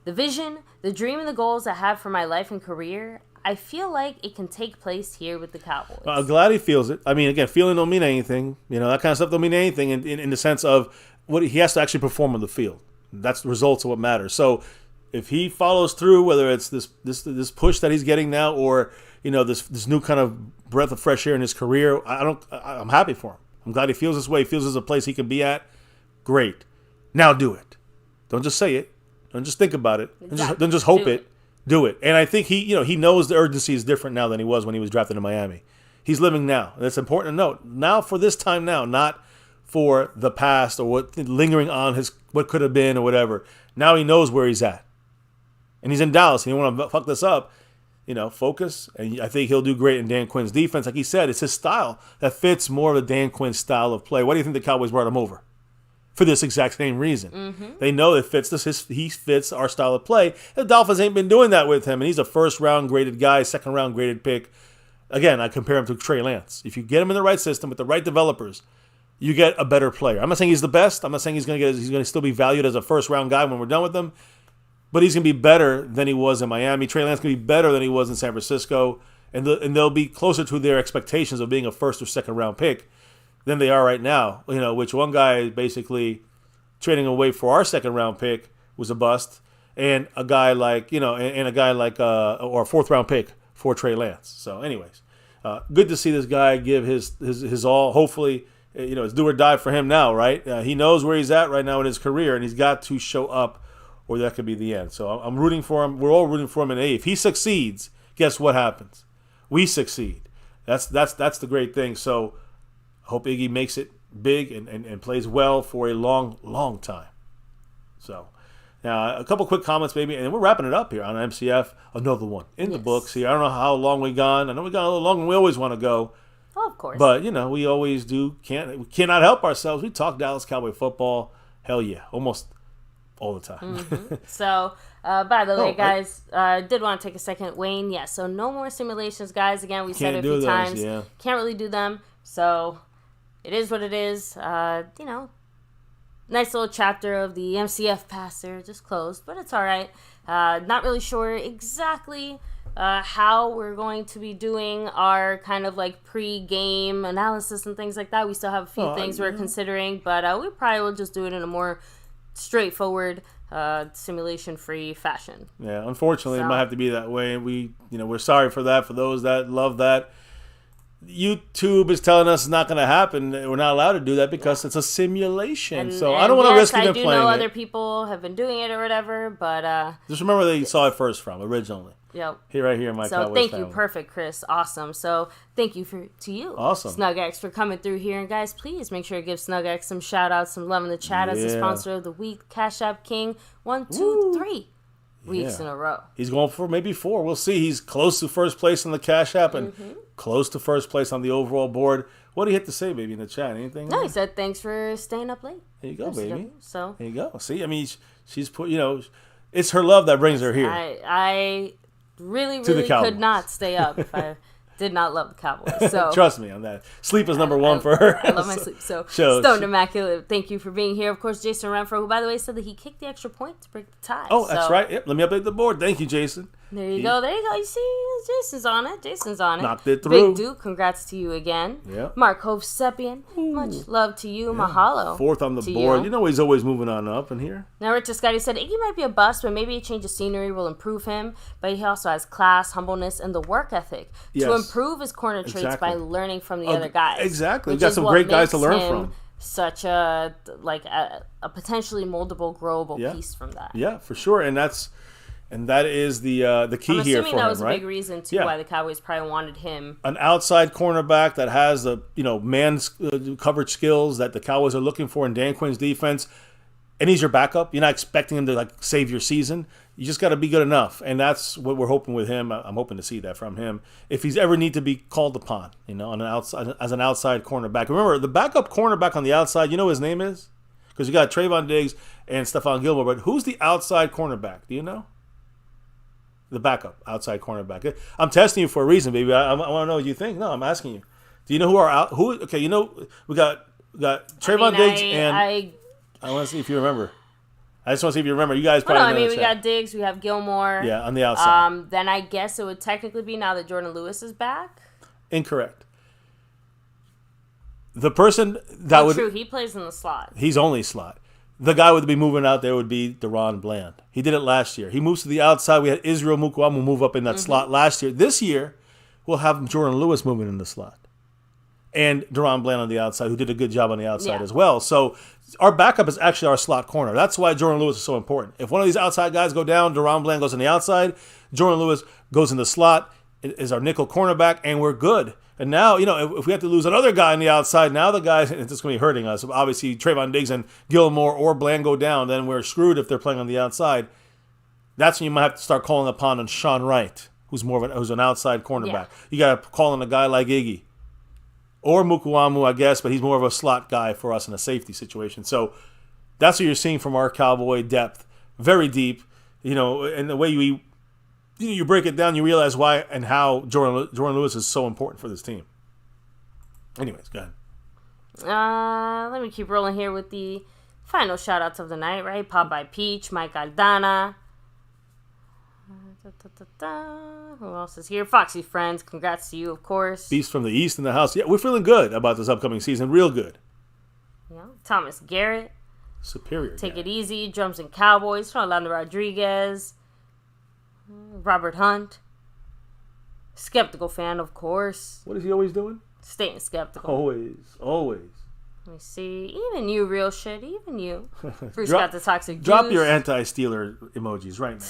The vision, the dream, and the goals I have for my life and career, I feel like it can take place here with the Cowboys. Well, I'm glad he feels it. I mean, again, feeling don't mean anything. That kind of stuff don't mean anything in the sense of what he has to actually perform on the field. That's the results of what matters. So if he follows through, whether it's this push that he's getting now or this new kind of breath of fresh air in his career, I'm happy for him. I'm glad he feels this way. He feels there's a place he can be at. Great. Now do it. Don't just say it. Don't just think about it. Exactly. Don't just hope it. Do it. And I think he knows the urgency is different now than he was when he was drafted in Miami. He's living now. That's important to note. Now for this time now, not for the past or what lingering on what could have been or whatever. Now he knows where he's at. And he's in Dallas. And you want to fuck this up. Focus, and I think he'll do great in Dan Quinn's defense. Like he said, it's his style that fits more of the Dan Quinn style of play. Why do you think the Cowboys brought him over? For this exact same reason. They know it fits he fits our style of play. The Dolphins ain't been doing that with him, and he's a first-round graded guy, second-round graded pick. Again, I compare him to Trey Lance. If you get him in the right system with the right developers, you get a better player. I'm not saying he's the best. I'm not saying he's going to still be valued as a first-round guy when we're done with him. But he's going to be better than he was in Miami. Trey Lance is going to be better than he was in San Francisco. And they'll be closer to their expectations of being a first or second round pick than they are right now. Which one guy basically trading away for our second round pick was a bust. And a guy like, or a fourth round pick for Trey Lance. So anyways, good to see this guy give his all, hopefully, it's do or die for him now, right? He knows where he's at right now in his career, and he's got to show up, or that could be the end. So I'm rooting for him. We're all rooting for him. And if he succeeds, guess what happens? We succeed. That's the great thing. So I hope Iggy makes it big and plays well for a long, long time. So now a couple quick comments, maybe, and we're wrapping it up here on MCF. Another one in the books here. I don't know how long we gone. I know we got a little longer than we always want to go. Oh, of course. But we always do. We cannot help ourselves. We talk Dallas Cowboy football. Hell yeah, almost all the time. Mm-hmm. So, by the way, guys, I did want to take a second. Wayne, so no more simulations, guys. Again, we said it a few times. Yeah. Can't really do them. So, it is what it is. Nice little chapter of the MCF past there just closed, but it's all right. Not really sure exactly how we're going to be doing our kind of like pre-game analysis and things like that. We still have a few things we're considering, but we probably will just do it in a more straightforward, simulation-free fashion. Yeah, unfortunately, it might have to be that way. We're sorry for that. For those that love that, YouTube is telling us it's not going to happen. We're not allowed to do that because it's a simulation. So I don't want to risk even playing it. I do know other people have been doing it or whatever, but just remember they saw it first from originally. Yep. Right here in my Cowboys thank family. you, perfect, Chris, awesome. So thank you to you, awesome, SnugX, for coming through here. And guys, please make sure to give SnugX some shout outs, some love in the chat as the sponsor of the week. Cash App King, 1, 2, 3 weeks in a row. He's going for maybe 4. We'll see. He's close to first place on the Cash App and close to first place on the overall board. What do you have to say, baby, in the chat? Anything? No, he said thanks for staying up late. There you go, baby. So there you go. See, I mean, she's put. It's her love that brings her here. I really could not stay up if I did not love the Cowboys. So trust me on that. Sleep is number one for her. I love my sleep. So Stone Immaculate, thank you for being here. Of course, Jason Renfro, who by the way said that he kicked the extra point to break the tie. Oh, that's right. Yep. Let me update the board. Thank you, Jason. There you go. You see, Jason's on it. Knocked it through. Big Duke, congrats to you again. Yeah. Mark Hovsepian, much love to you. Yeah. Mahalo. 4th on the board. He's always moving on up in here. Now, Richard Scotty said, Iggy might be a bust, but maybe a change of scenery will improve him. But he also has class, humbleness, and the work ethic to improve his corner traits by learning from the other guys. Exactly. We've got some great guys to learn from. Such a potentially moldable, growable piece from that. Yeah, for sure. And that is the key here for him, right? I'm assuming that was a big reason, too, why the Cowboys probably wanted him. An outside cornerback that has the, man coverage skills that the Cowboys are looking for in Dan Quinn's defense. And he's your backup. You're not expecting him to, save your season. You just got to be good enough. And that's what we're hoping with him. I'm hoping to see that from him. If he's ever need to be called upon, on an outside, as an outside cornerback. Remember, the backup cornerback on the outside, you know his name is? Because you got Trayvon Diggs and Stephon Gilmore. But who's the outside cornerback? Do you know? The backup outside cornerback. I'm testing you for a reason, baby. I want to know what you think. No, I'm asking you. Do you know who? Okay, we got Trayvon Diggs and I want to see if you remember. I just want to see if you remember. You guys probably know. We got Diggs, we have Gilmore. Yeah, on the outside. Then I guess it would technically be now that Jordan Lewis is back. Incorrect. The person that would true. He plays in the slot. He's only slot. The guy would be moving out there would be DaRon Bland. He did it last year. He moves to the outside. We had Israel Mukuamu move up in that slot last year. This year, we'll have Jordan Lewis moving in the slot. And DaRon Bland on the outside, who did a good job on the outside as well. So our backup is actually our slot corner. That's why Jordan Lewis is so important. If one of these outside guys go down, DaRon Bland goes on the outside, Jordan Lewis goes in the slot, is our nickel cornerback, and we're good. And now, if we have to lose another guy on the outside, now the guys, it's just going to be hurting us. Obviously, Trayvon Diggs and Gilmore or Bland go down, then we're screwed if they're playing on the outside. That's when you might have to start calling upon on Sean Wright, who's who's an outside cornerback. Yeah. You got to call on a guy like Iggy. Or Mukuamu, I guess, but he's more of a slot guy for us in a safety situation. So that's what you're seeing from our Cowboy depth. Very deep. And the way you break it down, you realize why and how Jordan Lewis is so important for this team. Anyways, go ahead. Let me keep rolling here with the final shout-outs of the night, right? Popeye Peach, Mike Aldana. Who else is here? Foxy Friends, congrats to you, of course. Beast from the East in the house. Yeah, we're feeling good about this upcoming season. Real good. Thomas Garrett. Superior. Take it easy. Drums and Cowboys. Rolando Rodriguez. Robert Hunt. Skeptical fan, of course. What is he always doing? Staying skeptical. Always. Let me see. Even you, real shit. Even you. Bruce got the toxic juice. Drop your anti-Steeler emojis right now.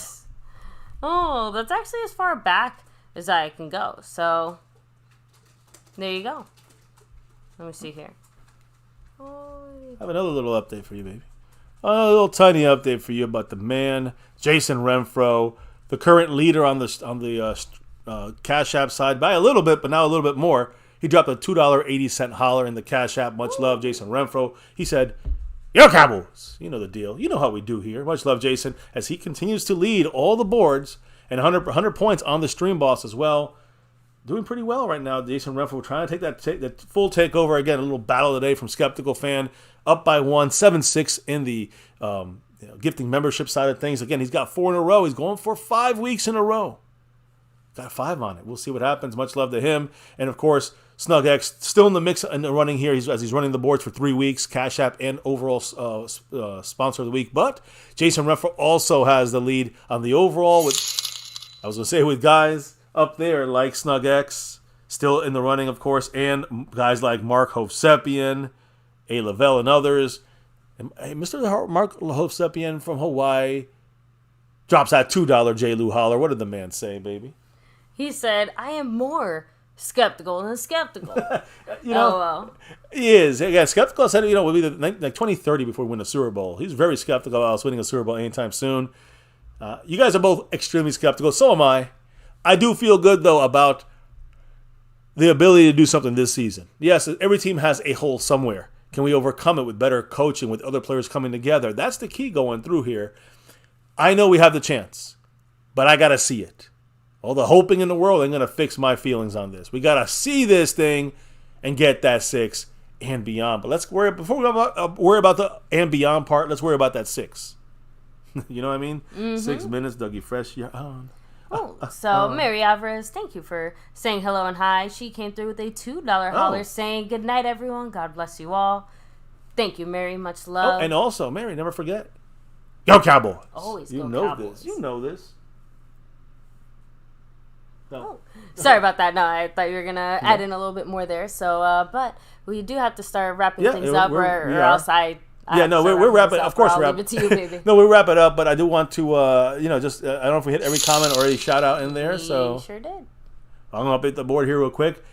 Oh, that's actually as far back as I can go. So, there you go. Let me see here. I have another little update for you, baby. A little tiny update for you about the man, Jason Renfro, the current leader on the Cash App side by a little bit, but now a little bit more. He dropped a $2.80 holler in the Cash App. Much love, Jason Renfro. He said, "Yo, Cowboys." You know the deal. You know how we do here. Much love, Jason, as he continues to lead all the boards and 100 points on the Stream Boss as well. Doing pretty well right now. Jason Renfro trying to take that full takeover again. A little battle today from Skeptical Fan. Up by 1, 7-6 in the gifting membership side of things. Again, he's got 4 in a row. He's going for 5 weeks in a row. Got 5 on it. We'll see what happens. Much love to him. And, of course, SnugX still in the mix and running here as he's running the boards for 3 weeks. Cash App and overall sponsor of the week. But Jason Renfro also has the lead on the overall with guys up there like SnugX, still in the running, of course, and guys like Mark Hovsepian, A. Lavelle, and others. And Mr. Mark Hovsepian from Hawaii drops that $2 J. Lou holler. What did the man say, baby? He said, "I am more skeptical than skeptical." He is. Again, skeptical said, we'll be like 2030 before we win the Super Bowl. He's very skeptical about us winning a Super Bowl anytime soon. You guys are both extremely skeptical. So am I. I do feel good, though, about the ability to do something this season. Yes, every team has a hole somewhere. Can we overcome it with better coaching, with other players coming together? That's the key going through here. I know we have the chance, but I got to see it. All the hoping in the world ain't going to fix my feelings on this. We got to see this thing and get that 6 and beyond. But before we worry about the and beyond part, let's worry about that 6. You know what I mean? Mm-hmm. 6 minutes, Dougie Fresh, you're on. Oh, so Mary Alvarez, thank you for saying hello and hi. She came through with a $2 holler saying, "Good night, everyone. God bless you all." Thank you, Mary. Much love. Oh, and also, Mary, never forget, go Cowboys. Always go Cowboys. You know this. No. Oh, sorry about that. No, I thought you were going to add in a little bit more there. So, but we do have to start wrapping things up or else we're wrapping. Of course, leave it to you, baby. No, we wrap it up. But I do want to, I don't know if we hit every comment or any shout out in there. We sure did. I'm gonna update the board here real quick,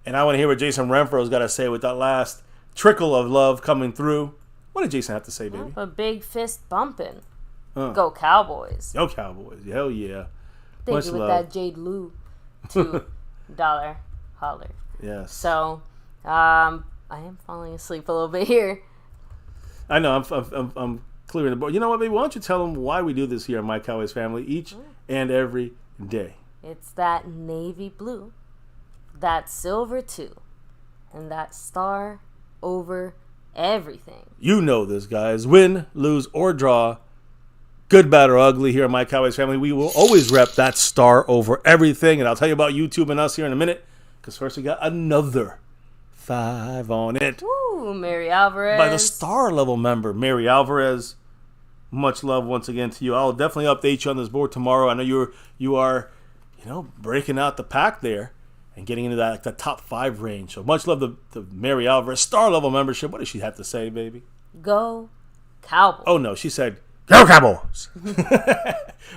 and I want to hear what Jason Renfro's got to say with that last trickle of love coming through. What did Jason have to say, baby? A big fist bumping. Go Cowboys. Go Cowboys. Hell yeah. Thank Much you with love. that Jade Lou $2 holler. Yes. So, I am falling asleep a little bit here. I know. I'm clearing the board. You know what, baby? Why don't you tell them why we do this here on My Cowboys Family each and every day? It's that navy blue, that silver too, and that star over everything. You know this, guys. Win, lose, or draw, good, bad, or ugly here on My Cowboys Family, we will always rep that star over everything. And I'll tell you about YouTube and us here in a minute, because first we got another 5 on it. Ooh, Mary Alvarez. By the star level member, Mary Alvarez. Much love once again to you. I'll definitely update you on this board tomorrow. I know you are, breaking out the pack there and getting into that top 5 range. So much love to Mary Alvarez, star level membership. What does she have to say, baby? Go Cowboys. Oh no, she said, "Go Cowboys."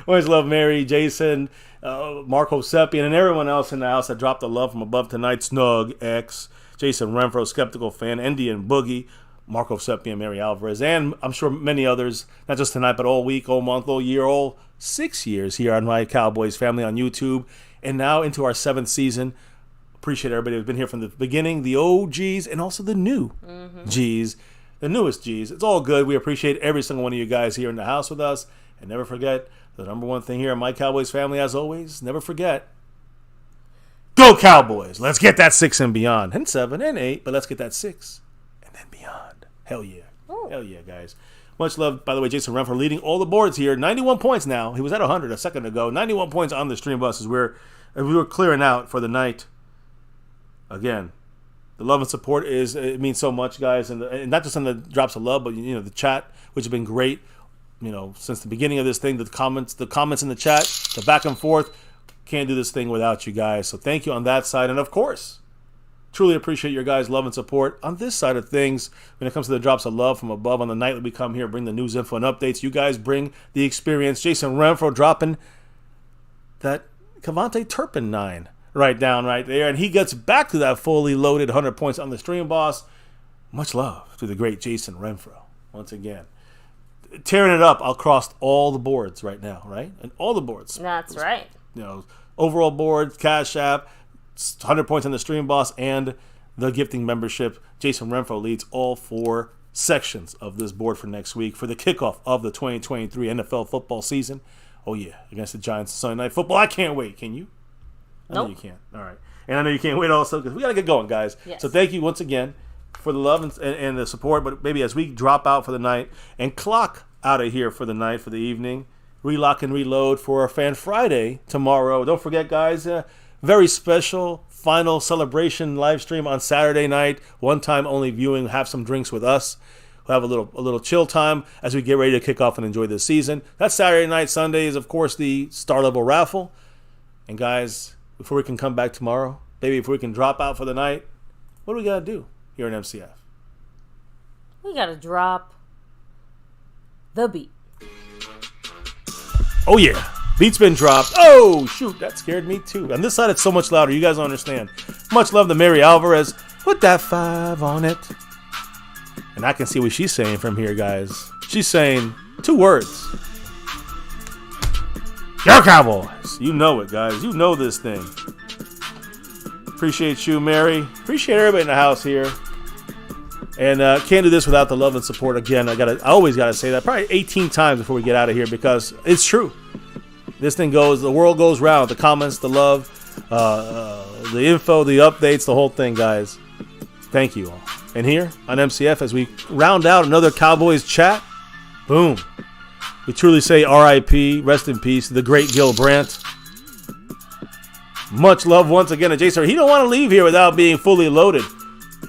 Always love Mary, Jason, Mark Hovsepian, and everyone else in the house that dropped the love from above tonight. Snug X, Jason Renfro, Skeptical Fan, Indian Boogie, Mark Hovsepian, Mary Alvarez, and I'm sure many others, not just tonight, but all week, all month, all year, all 6 years here on My Cowboys Family on YouTube, and now into our 7th season. Appreciate everybody who's been here from the beginning, the OGs, and also the new Gs, the newest Gs. It's all good. We appreciate every single one of you guys here in the house with us. And never forget, the number one thing here on My Cowboys Family, as always, never forget, go Cowboys. Let's get that 6 and beyond. And 7 and 8, but let's get that 6 and then beyond. Hell yeah. Ooh. Hell yeah, guys. Much love, by the way, Jason Renfro leading all the boards here. 91 points now. He was at 100 a second ago. 91 points on the stream bus as we were clearing out for the night. Again, the love and support it means so much, guys, and not just on the drops of love, but the chat, which has been great. Since the beginning of this thing, the comments in the chat, the back and forth. Can't do this thing without you guys. So thank you on that side, and of course, Truly appreciate your guys' love and support on this side of things. When it comes to the drops of love from above on the night that we come here, bring the news, info, and updates. You guys bring the experience. Jason Renfro dropping that Cavante Turpin 9 right down right there. And he gets back to that fully loaded 100 points on the stream, boss. Much love to the great Jason Renfro once again. Tearing it up across all the boards right now, right? And all the boards. That's right. You know, overall boards, Cash App, 100 points on the stream, boss, and the gifting membership. Jason Renfro leads all 4 sections of this board for next week for the kickoff of the 2023 NFL football season. Oh, yeah, against the Giants Sunday Night Football. I can't wait. Can you? I know you can't. All right. And I know you can't wait also because we got to get going, guys. Yes. So thank you once again for the love and the support. But maybe as we drop out for the night and clock out of here for the night, for the evening, relock and reload for our Fan Friday tomorrow. Don't forget, guys, very special final celebration live stream on Saturday night. One time only viewing. Have some drinks with us. We'll have a little chill time as we get ready to kick off and enjoy this season. That's Saturday night. Sunday is, of course, the Star Level raffle. And, guys, before we can come back tomorrow, maybe if we can drop out for the night, what do we got to do here in MCF? We got to drop the beat. Oh, yeah. Beat's been dropped. Oh, shoot. That scared me, too. On this side, it's so much louder. You guys don't understand. Much love to Mary Alvarez. Put that 5 on it. And I can see what she's saying from here, guys. She's saying 2 words. Go Cowboys. You know it, guys. You know this thing. Appreciate you, Mary. Appreciate everybody in the house here. And can't do this without the love and support. Again, I always got to say that probably 18 times before we get out of here because it's true. This thing goes, the world goes round. The comments, the love, the info, the updates, the whole thing, guys. Thank you all. And here on MCF, as we round out another Cowboys chat, boom. We truly say R.I.P., rest in peace, the great Gil Brandt. Much love once again to Jason. He don't want to leave here without being fully loaded.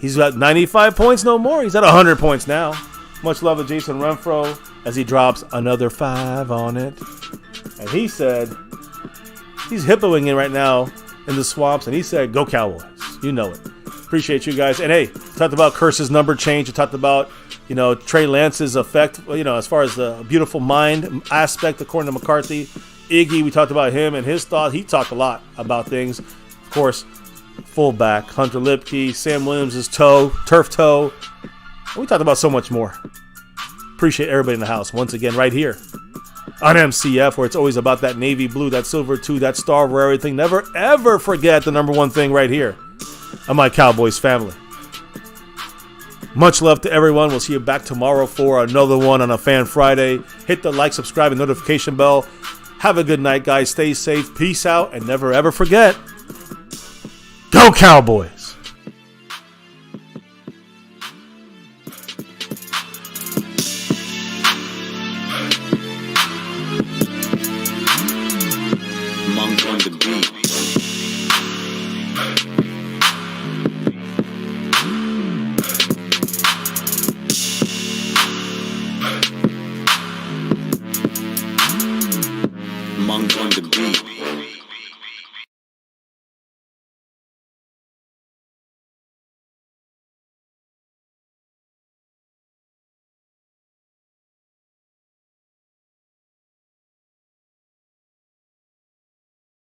He's got 95 points no more. He's at 100 points now. Much love to Jason Renfro as he drops another 5 on it. And he said, he's hippoing in right now in the swamps, and he said, go Cowboys. You know it. Appreciate you guys. And hey, talked about Kearse's number change. We talked about, Trey Lance's effect, as far as the beautiful mind aspect, according to McCarthy. Iggy, we talked about him and his thought. He talked a lot about things. Of course, Fullback, Hunter Lipke, Sam Williams' turf toe. We talked about so much more. Appreciate everybody in the house once again right here on MCF, where it's always about that navy blue, that silver too, that star over everything. Never, ever forget the number one thing right here on my Cowboys family. Much love to everyone. We'll see you back tomorrow for another one on a Fan Friday. Hit the like, subscribe, and notification bell. Have a good night, guys. Stay safe. Peace out. And never, ever forget, go Cowboys!